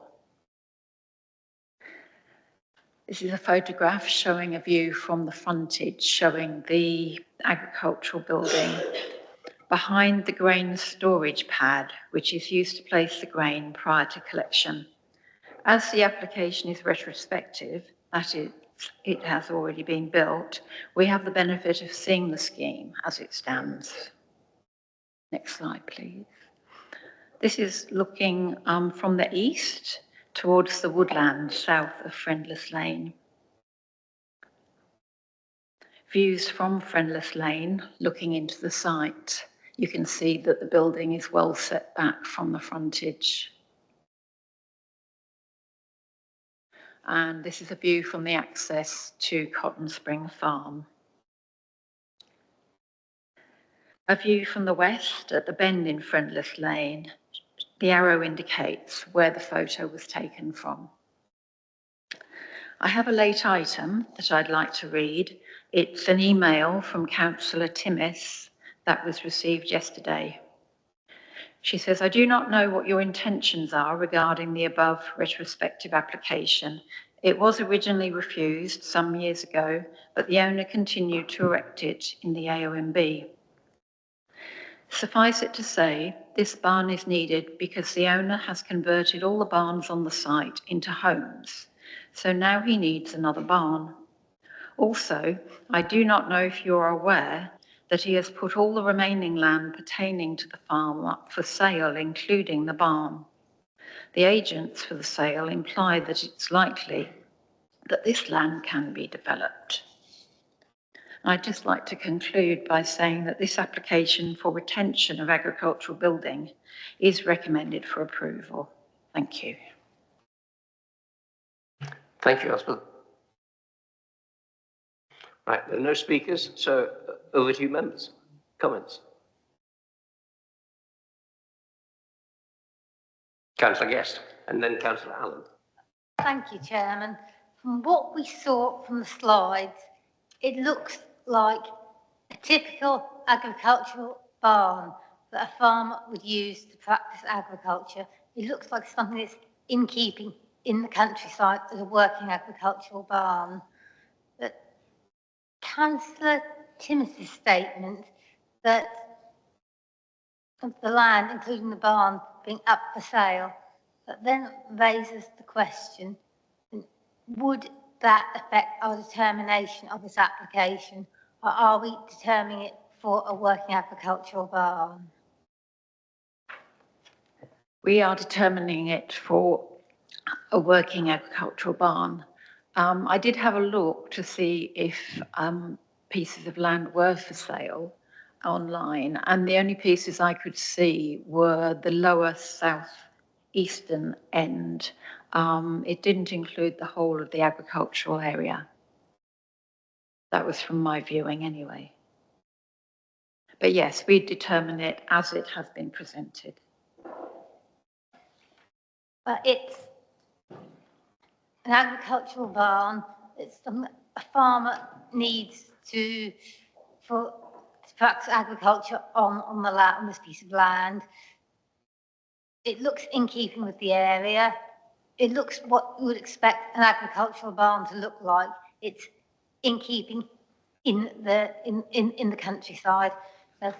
This is a photograph showing a view from the frontage, showing the agricultural building behind the grain storage pad, which is used to place the grain prior to collection. As the application is retrospective, that is, it has already been built, we have the benefit of seeing the scheme as it stands. Next slide, please. This is looking from the east towards the woodland south of Friendless Lane. Views from Friendless Lane looking into the site. You can see that the building is well set back from the frontage. And this is a view from the access to Cotton Spring Farm. A view from the west at the bend in Friendless Lane. The arrow indicates where the photo was taken from. I have a late item that I'd like to read. It's an email from Councillor Timmis that was received yesterday. She says, I do not know what your intentions are regarding the above retrospective application. It was originally refused some years ago, but the owner continued to erect it in the AONB. Suffice it to say, this barn is needed because the owner has converted all the barns on the site into homes. So now he needs another barn. Also, I do not know if you are aware that he has put all the remaining land pertaining to the farm up for sale, including the barn. The agents for the sale imply that it's likely that this land can be developed. I'd just like to conclude by saying that this application for retention of agricultural building is recommended for approval. Thank you. Thank you, Elspeth. Right, there are no speakers, so over to you, members. Comments? Councillor Guest, and then Councillor Allen. Thank you, Chairman. From what we saw from the slides, it looks like a typical agricultural barn that a farmer would use to practice agriculture. It looks like something that's in keeping in the countryside as a working agricultural barn. But Councillor Timothy's statement that of the land, including the barn, being up for sale, that then raises the question, would that affect our determination of this application, or are we determining it for a working agricultural barn? We are determining it for a working agricultural barn. I did have a look to see if pieces of land were for sale online, and the only pieces I could see were the lower southeastern end. It didn't include the whole of the agricultural area. That was from my viewing anyway. But yes, we determine it as it has been presented. But it's an agricultural barn. It's something a farmer needs to practice agriculture on the land, on this piece of land. It looks in keeping with the area. It looks what you would expect an agricultural barn to look like. It's in keeping in the countryside. So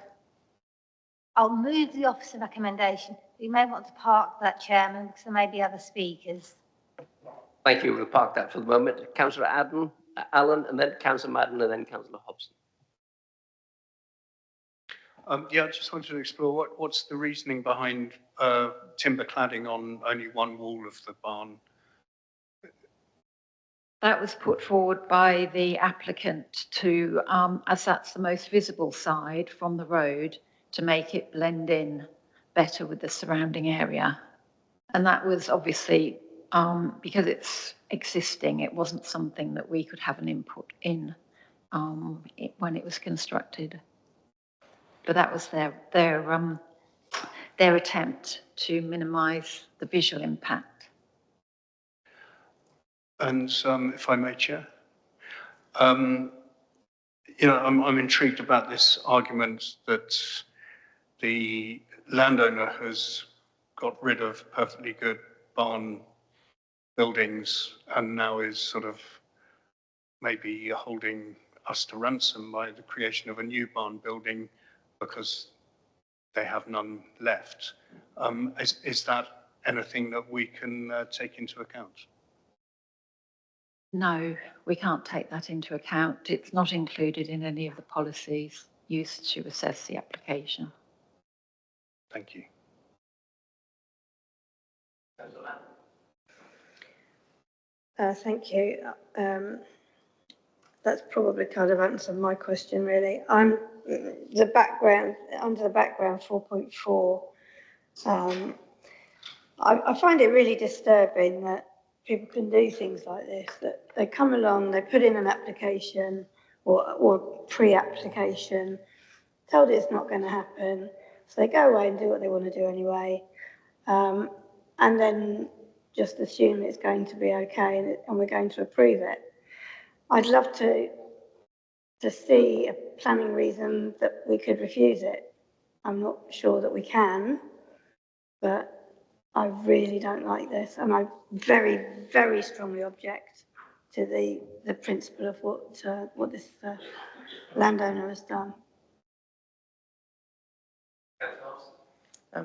I'll move the officer recommendation. You may want to park that, Chairman, because there may be other speakers. Thank you. We'll park that for the moment. Councillor Allen, and then Councillor Madden, and then Councillor Hobson. Yeah, I just wanted to explore what's the reasoning behind timber cladding on only one wall of the barn? That was put forward by the applicant to, as that's the most visible side from the road, to make it blend in better with the surrounding area. And that was obviously, because it's existing, it wasn't something that we could have an input in when it was constructed. But that was their attempt to minimise the visual impact. And if I may, Chair, you know, I'm intrigued about this argument that the landowner has got rid of perfectly good barn buildings and now is sort of maybe holding us to ransom by the creation of a new barn building because they have none left. Is that anything that we can take into account? No, we can't take that into account. It's not included in any of the policies used to assess the application. Thank you. Thank you. That's probably kind of answered my question, really. I'm the background, under the background 4.4. I find it really disturbing that people can do things like this, that they come along, they put in an application or pre-application, told it's not going to happen, so they go away and do what they want to do anyway, and then just assume it's going to be okay and we're going to approve it. I'd love to see a planning reason that we could refuse it. I'm not sure that we can, but I really don't like this, and I very, very strongly object to the principle of what this landowner has done.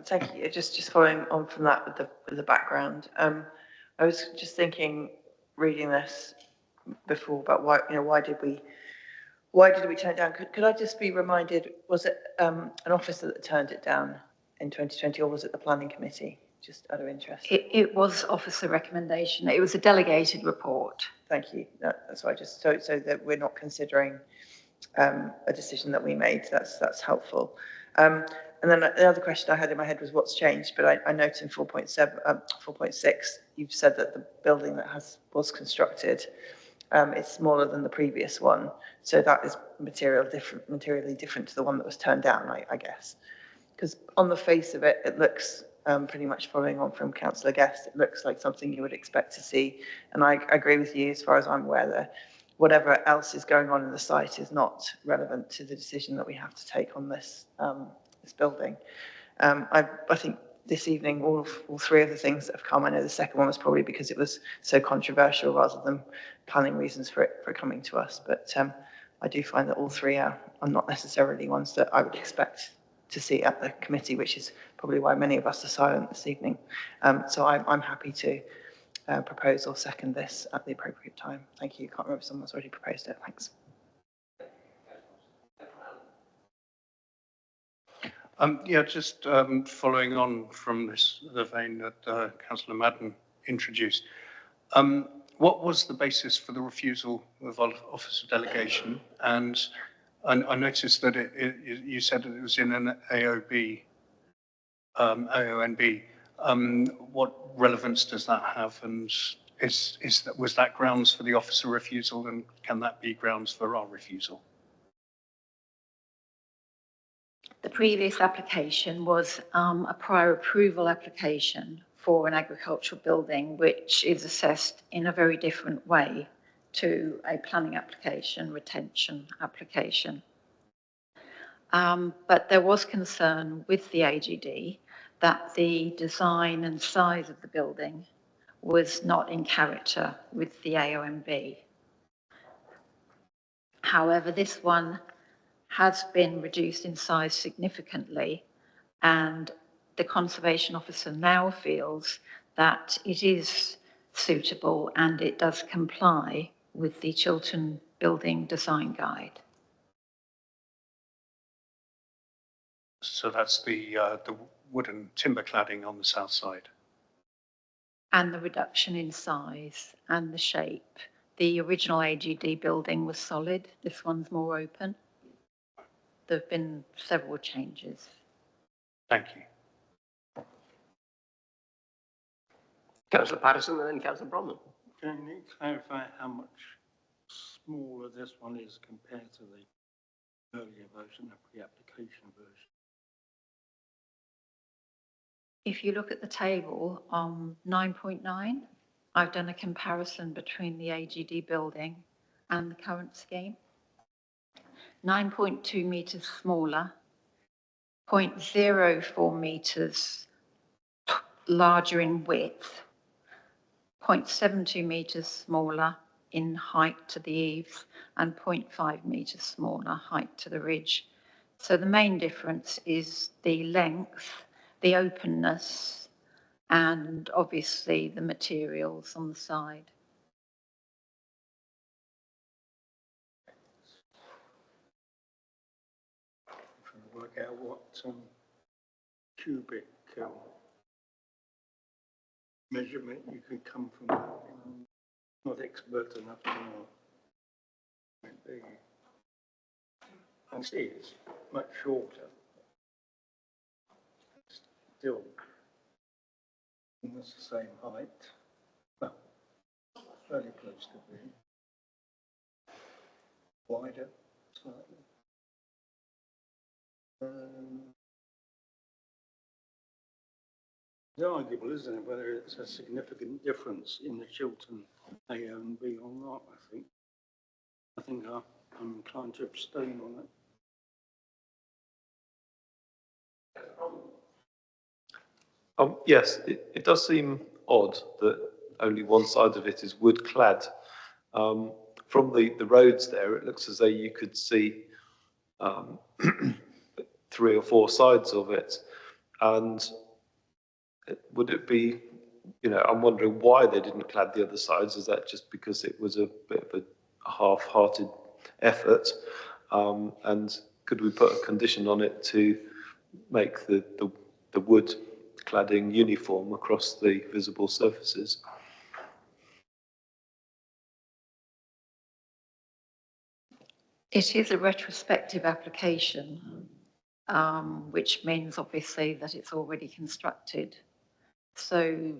Thank you. Just following on from that with the background, I was just thinking, reading this before, about why did we turn it down? Could I just be reminded? Was it an officer that turned it down in 2020, or was it the planning committee? Just out of interest. It was officer recommendation. It was a delegated report. Thank you. That's why so that we're not considering a decision that we made. That's helpful. And then the other question I had in my head was what's changed, but I note in 4.6, you've said that the building that was constructed is smaller than the previous one. So that is materially different to the one that was turned down, I guess. Because on the face of it, it looks pretty much following on from Councillor Guest, it looks like something you would expect to see. And I agree with you, as far as I'm aware, that whatever else is going on in the site is not relevant to the decision that we have to take on this building. I think this evening, all three of the things that have come, I know the second one was probably because it was so controversial rather than planning reasons for it coming to us. But I do find that all three are not necessarily ones that I would expect to see at the committee, which is probably why many of us are silent this evening. So I'm happy to propose or second this at the appropriate time. Thank you. Can't remember if someone's already proposed it. Thanks. Yeah, just following on from the vein that Councillor Madden introduced. What was the basis for the refusal of officer delegation? And I noticed that you said that it was in an AONB. What relevance does that have? And was that grounds for the officer refusal? And can that be grounds for our refusal? The previous application was a prior approval application for an agricultural building, which is assessed in a very different way to a planning application, retention application. But there was concern with the AGD that the design and size of the building was not in character with the AONB. However, this one has been reduced in size significantly, and the conservation officer now feels that it is suitable and it does comply with the Chiltern Building Design Guide. So that's the wooden timber cladding on the south side. And the reduction in size and the shape. The original AGD building was solid. This one's more open. There have been several changes. Thank you. Councillor Patterson and then Councillor Bromham. Can you clarify how much smaller this one is compared to the earlier version, the pre-application version? If you look at the table on 9.9, I've done a comparison between the AGD building and the current scheme. 9.2 metres smaller, 0.04 metres larger in width, 0.72 metres smaller in height to the eaves, and 0.5 metres smaller height to the ridge. So the main difference is the length, the openness, and obviously the materials on the side. Trying to work out what cubic measurement you could come from. Not expert enough to know. I see it's much shorter. Still, almost the same height. Well, fairly close to being wider, slightly. It's arguable, isn't it, whether it's a significant difference in the Chiltern A and B or not, I think I'm inclined to abstain on it. Yes, it does seem odd that only one side of it is wood clad. From the roads there, it looks as though you could see 3 or 4 sides of it. And would it be, I'm wondering why they didn't clad the other sides. Is that just because it was a bit of a half-hearted effort? And could we put a condition on it to make the wood cladding uniform across the visible surfaces? It is a retrospective application, which means obviously that it's already constructed. So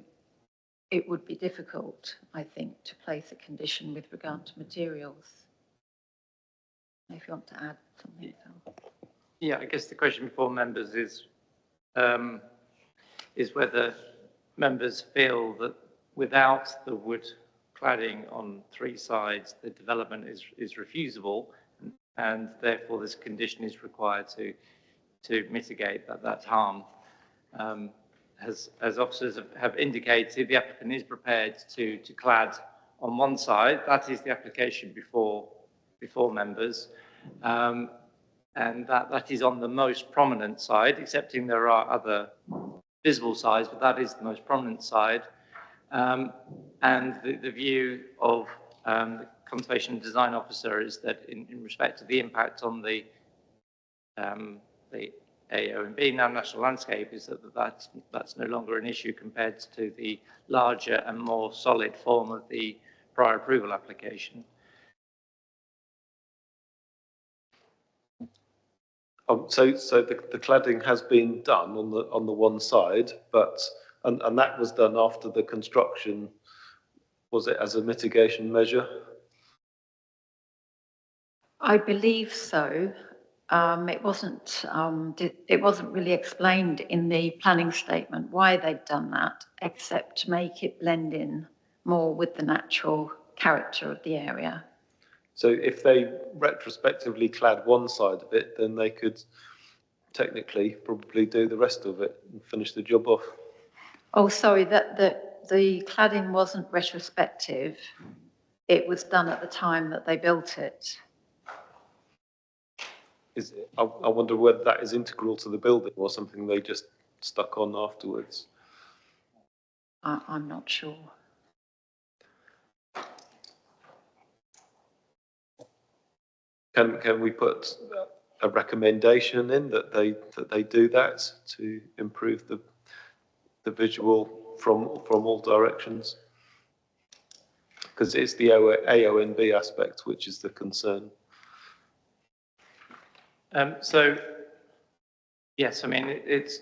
it would be difficult, I think, to place a condition with regard to materials. If you want to add something. Yeah, I guess the question before members is whether members feel that without the wood cladding on 3 sides, the development is refusable, and therefore this condition is required to mitigate that harm. As officers have indicated, the applicant is prepared to clad on one side. That is the application before members. And that is on the most prominent side, excepting there are other visible sides, but that is the most prominent side. And the view of the Conservation and Design Officer is that in respect to the impact on the AO and B, now National Landscape, is that's no longer an issue compared to the larger and more solid form of the prior approval application. So the cladding has been done on the one side, but and that was done after the construction. Was it as a mitigation measure? I believe so. It wasn't really explained in the planning statement why they'd done that, except to make it blend in more with the natural character of the area. So if they retrospectively clad one side of it, then they could technically probably do the rest of it and finish the job off. Oh, sorry, the cladding wasn't retrospective. It was done at the time that they built it. I wonder whether that is integral to the building or something they just stuck on afterwards. I'm not sure. Can we put a recommendation in that they do that to improve the visual from all directions? Because it's the AO and B aspect which is the concern. So, yes, I mean, it's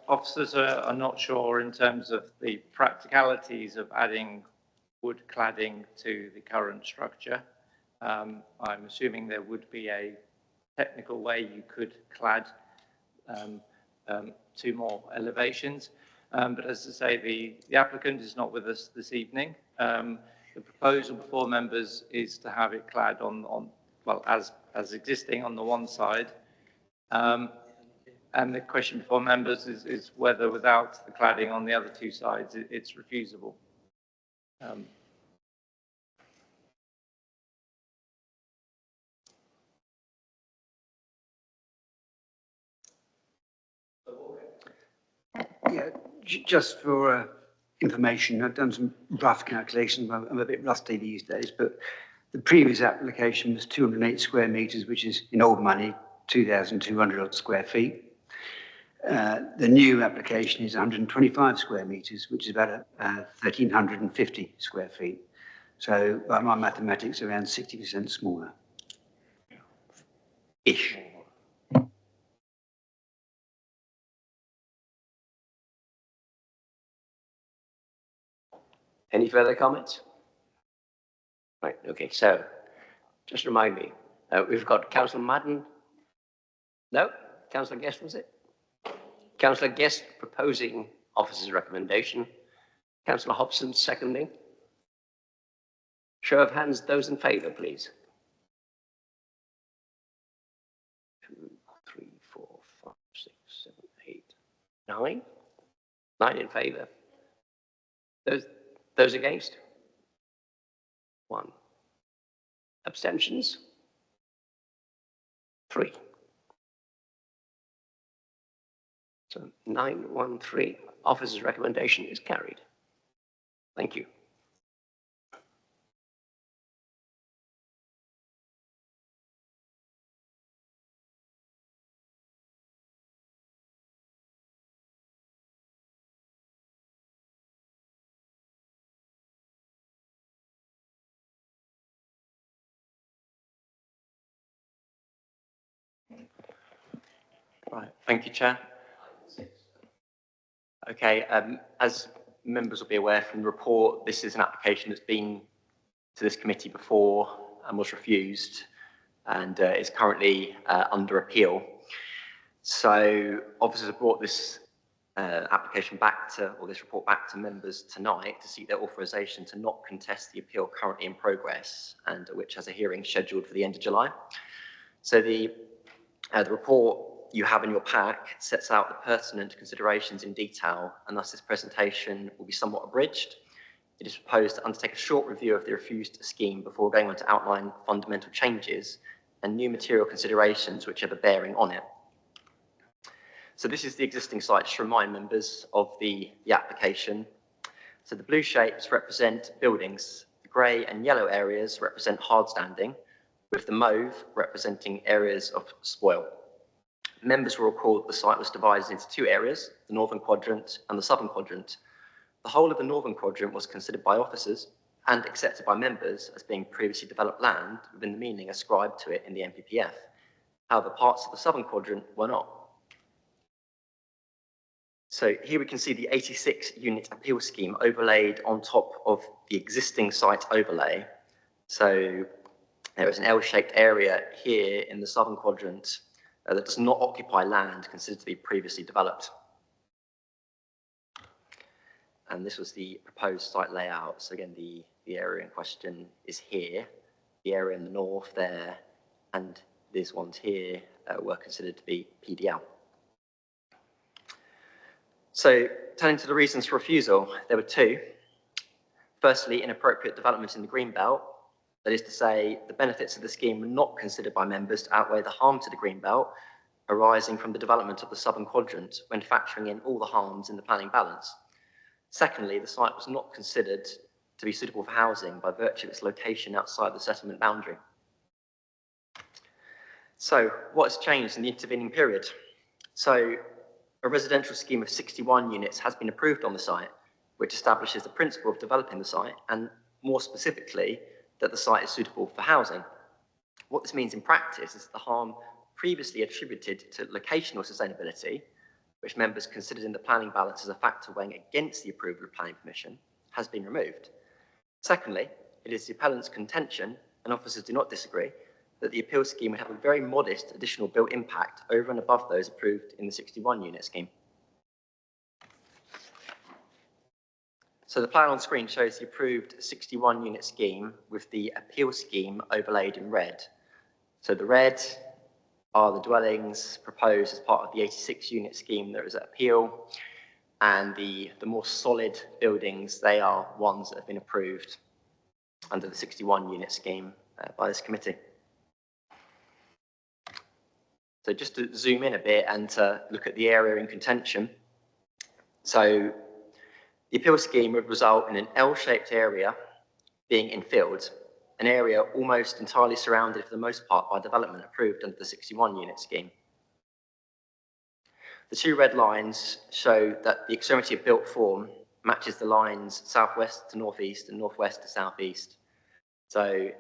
officers are not sure in terms of the practicalities of adding wood cladding to the current structure. I'm assuming there would be a technical way you could clad 2 more elevations. But as I say, the applicant is not with us this evening. The proposal before members is to have it clad well, as existing on the one side. And the question before members is whether without the cladding on the other two sides, it's refusable. Yeah, just for information, I've done some rough calculations. I'm a bit rusty these days, but the previous application was 208 square metres, which is in old money, 2,200 odd square feet. The new application is 125 square metres, which is about 1,350 square feet. So by my mathematics, around 60% smaller. Ish. Any further comments? Right, okay, so just remind me, we've got Councillor Madden. No? Councillor Guest, was it? Councillor Guest proposing officer's recommendation. Councillor Hobson seconding. Show of hands, those in favour, please. 2, 3, 4, 5, 6, 7, 8, 9. 9 in favour. Those against? 1. Abstentions? 3. So 913, officer's recommendation is carried. Thank you. Right, thank you, Chair. Okay, as members will be aware from the report, this is an application that's been to this committee before and was refused and is currently under appeal. So officers have brought this application back to, or this report back to members tonight to seek their authorisation to not contest the appeal currently in progress and which has a hearing scheduled for the end of July. So the report you have in your pack sets out the pertinent considerations in detail, and thus this presentation will be somewhat abridged. It is proposed to undertake a short review of the refused scheme before going on to outline fundamental changes and new material considerations which have a bearing on it. So this is the existing site, just to remind members of the application. So the blue shapes represent buildings, the grey and yellow areas represent hard standing, with the mauve representing areas of spoil. Members will recall that the site was divided into 2 areas, the northern quadrant and the southern quadrant. The whole of the northern quadrant was considered by officers and accepted by members as being previously developed land within the meaning ascribed to it in the NPPF. However, parts of the southern quadrant were not. So here we can see the 86 unit appeal scheme overlaid on top of the existing site overlay. So there is an L-shaped area here in the southern quadrant that does not occupy land considered to be previously developed. And this was the proposed site layout. So again, the area in question is here, the area in the north there, and these ones here were considered to be PDL. So turning to the reasons for refusal, there were 2. Firstly, inappropriate development in the Greenbelt. That is to say, the benefits of the scheme were not considered by members to outweigh the harm to the Greenbelt arising from the development of the southern quadrant when factoring in all the harms in the planning balance. Secondly, the site was not considered to be suitable for housing by virtue of its location outside the settlement boundary. So what has changed in the intervening period? So a residential scheme of 61 units has been approved on the site, which establishes the principle of developing the site and more specifically that the site is suitable for housing. What this means in practice is that the harm previously attributed to locational sustainability, which members considered in the planning balance as a factor weighing against the approval of planning permission, has been removed. Secondly, it is the appellant's contention, and officers do not disagree, that the appeal scheme would have a very modest additional built impact over and above those approved in the 61 unit scheme. So the plan on screen shows the approved 61 unit scheme with the appeal scheme overlaid in red. So the red are the dwellings proposed as part of the 86 unit scheme that is at appeal, and the more solid buildings, they are ones that have been approved under the 61 unit scheme by this committee. So just to zoom in a bit and to look at the area in contention. So the appeal scheme would result in an L-shaped area being infilled, an area almost entirely surrounded for the most part by development approved under the 61 unit scheme. The two red lines show that the extremity of built form matches the lines southwest to northeast and northwest to southeast. So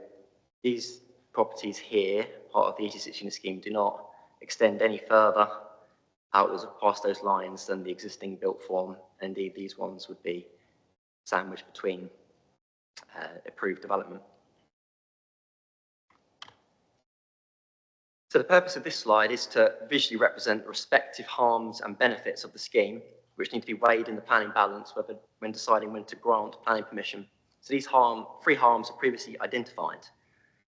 these properties here, part of the 86 unit scheme, do not extend any further outwards past those lines than the existing built form. Indeed, these ones would be sandwiched between approved development. So the purpose of this slide is to visually represent the respective harms and benefits of the scheme, which need to be weighed in the planning balance when deciding when to grant planning permission. So these three harms are previously identified.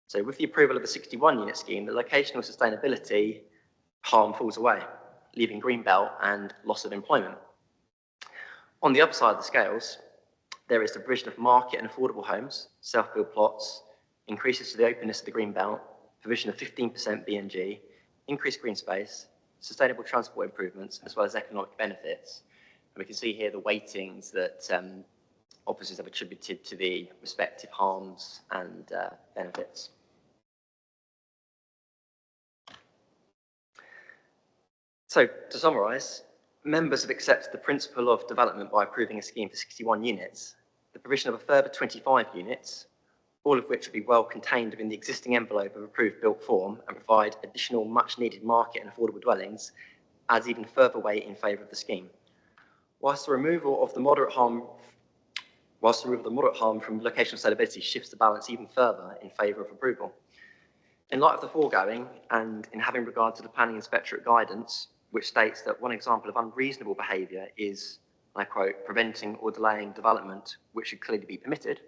So with the approval of the 61 unit scheme, the locational sustainability harm falls away, leaving greenbelt and loss of employment. On the other side of the scales, there is the provision of market and affordable homes, self-build plots, increases to the openness of the greenbelt, provision of 15% B&G, increased green space, sustainable transport improvements, as well as economic benefits. And we can see here the weightings that officers have attributed to the respective harms and benefits. So, to summarise, members have accepted the principle of development by approving a scheme for 61 units, the provision of a further 25 units, all of which will be well contained within the existing envelope of approved built form and provide additional much needed market and affordable dwellings, adds even further weight in favour of the scheme. Whilst the removal of the moderate harm from locational sustainability shifts the balance even further in favour of approval. In light of the foregoing, and in having regard to the planning inspectorate guidance, which states that one example of unreasonable behaviour is, and I quote, preventing or delaying development which should clearly be permitted,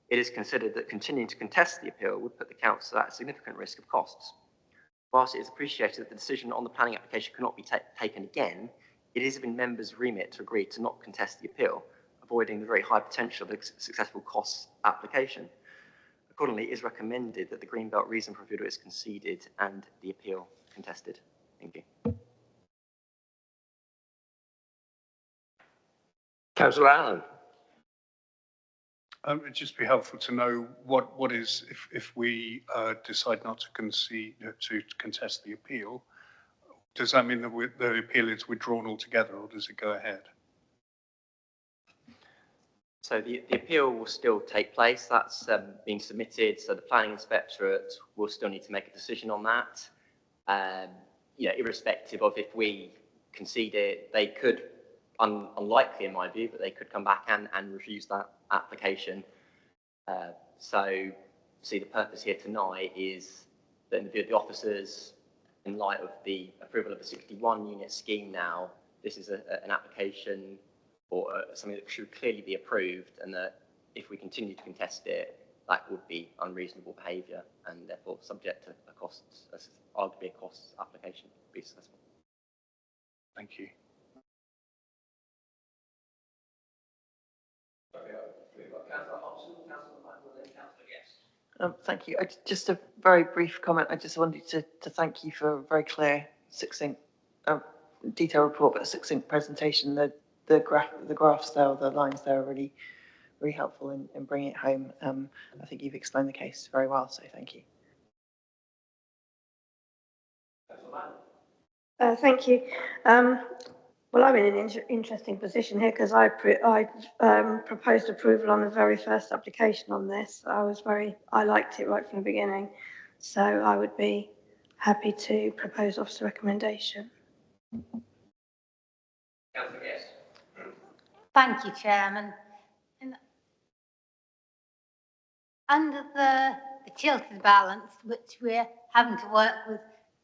it is considered that continuing to contest the appeal would put the council at a significant risk of costs. Whilst it is appreciated that the decision on the planning application cannot be taken again, it is within members' remit to agree to not contest the appeal, avoiding the very high potential of a successful costs application. Accordingly, it is recommended that the Greenbelt reason for refusal is conceded and the appeal contested. Thank you. Councillor Allen. It'd just be helpful to know what is, if we decide not to concede, to contest the appeal, does that mean that the appeal is withdrawn altogether, or does it go ahead? So the appeal will still take place. That's been submitted. So the planning inspectorate will still need to make a decision on that. Irrespective of if we concede it, they could, unlikely in my view, but they could come back and refuse that application. So the purpose here tonight is that in the view of the officers, in light of the approval of the 61 unit scheme now, this is an application or something that should clearly be approved, and that if we continue to contest it, that would be unreasonable behaviour and therefore subject to a costs, arguably a costs application to be successful. Thank you. Thank you. Just a very brief comment. I just wanted to thank you for a very clear, succinct, detailed report, but a succinct presentation. The graphs there, the lines there are really, really helpful in bringing it home. I think you've explained the case very well, so thank you. Thank you. Well, I'm in an interesting position here because I proposed approval on the very first application on this. I liked it right from the beginning, so I would be happy to propose officer recommendation. Thank you, Chairman. Under the tilted balance, which we're having to work with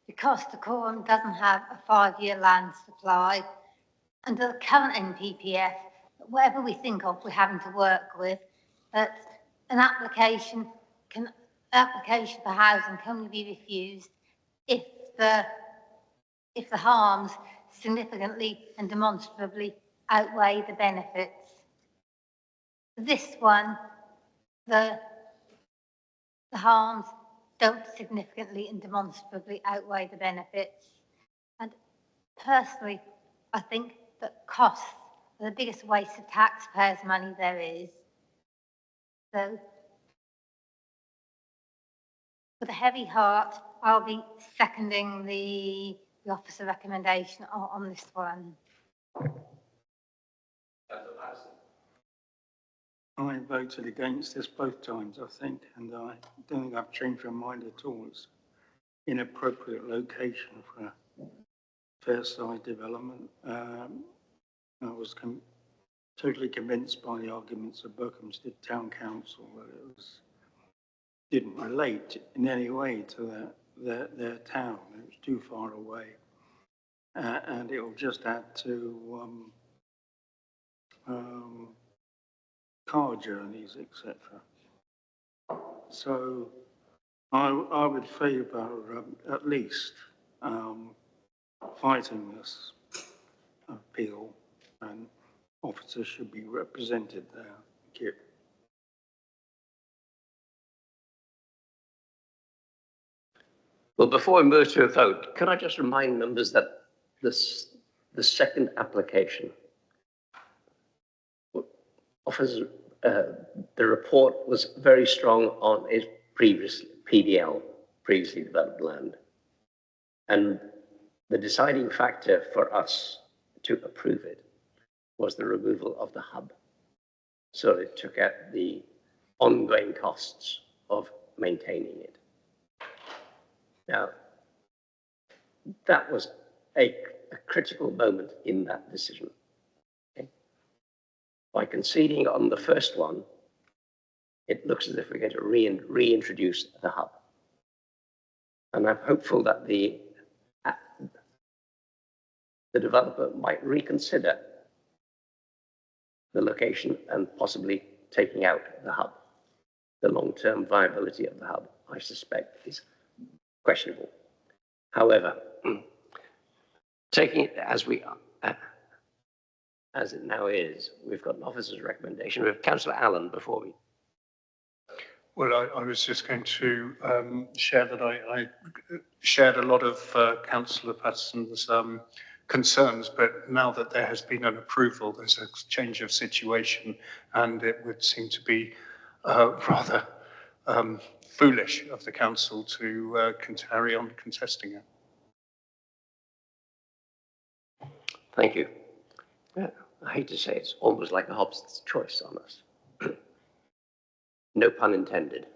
because the Quorum doesn't have a 5-year land supply, under the current NPPF, whatever we think of, we're having to work with, that an application for housing can only be refused if the harms significantly and demonstrably outweigh the benefits. This one, the harms don't significantly and demonstrably outweigh the benefits. And personally, I think that costs are the biggest waste of taxpayers' money there is. So, with a heavy heart, I'll be seconding the officer recommendation on this one. I voted against this both times, I think, and I don't think I've changed my mind at all. It's inappropriate location for fair side development. I was totally convinced by the arguments of Berkhamsted Town Council that it didn't relate in any way to their town. It was too far away, and it will just add to car journeys, etc. So I would favour at least fighting this appeal, and officers should be represented there. Thank you. Well, before we move to a vote, can I just remind members that the second application offers, the report was very strong on its previous PDL, previously developed land. And the deciding factor for us to approve it was the removal of the hub. So it took out the ongoing costs of maintaining it. Now, that was a critical moment in that decision. Okay? By conceding on the first one, it looks as if we're going to reintroduce the hub. And I'm hopeful that the developer might reconsider the location and possibly taking out the hub. The long-term viability of the hub, I suspect, is questionable. However, taking it as we are, as it now is, we've got an officer's recommendation. We have Councillor Allen before we. Well, I was just going to share that I shared a lot of Councillor Patterson's concerns, but now that there has been an approval, there's a change of situation, and it would seem to be rather foolish of the council to carry on contesting it. Thank you. Yeah, I hate to say it's almost like a Hobbes's choice on us. No pun intended.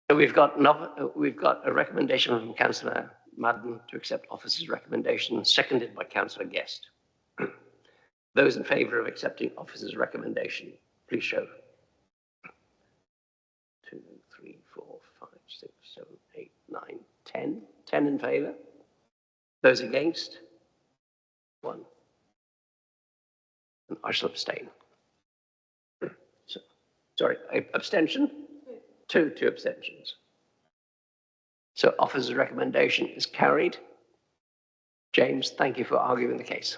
So we've got a recommendation from Councillor Madden to accept officer's recommendation, seconded by Councillor Guest. Those in favour of accepting officer's recommendation, please show. 2, 3, 4, 5, 6, 7, 8, 9, 10. 10 in favour. Those against? 1. And I shall abstain. So, sorry, abstention? 2 abstentions. So officer's recommendation is carried. James, thank you for arguing the case.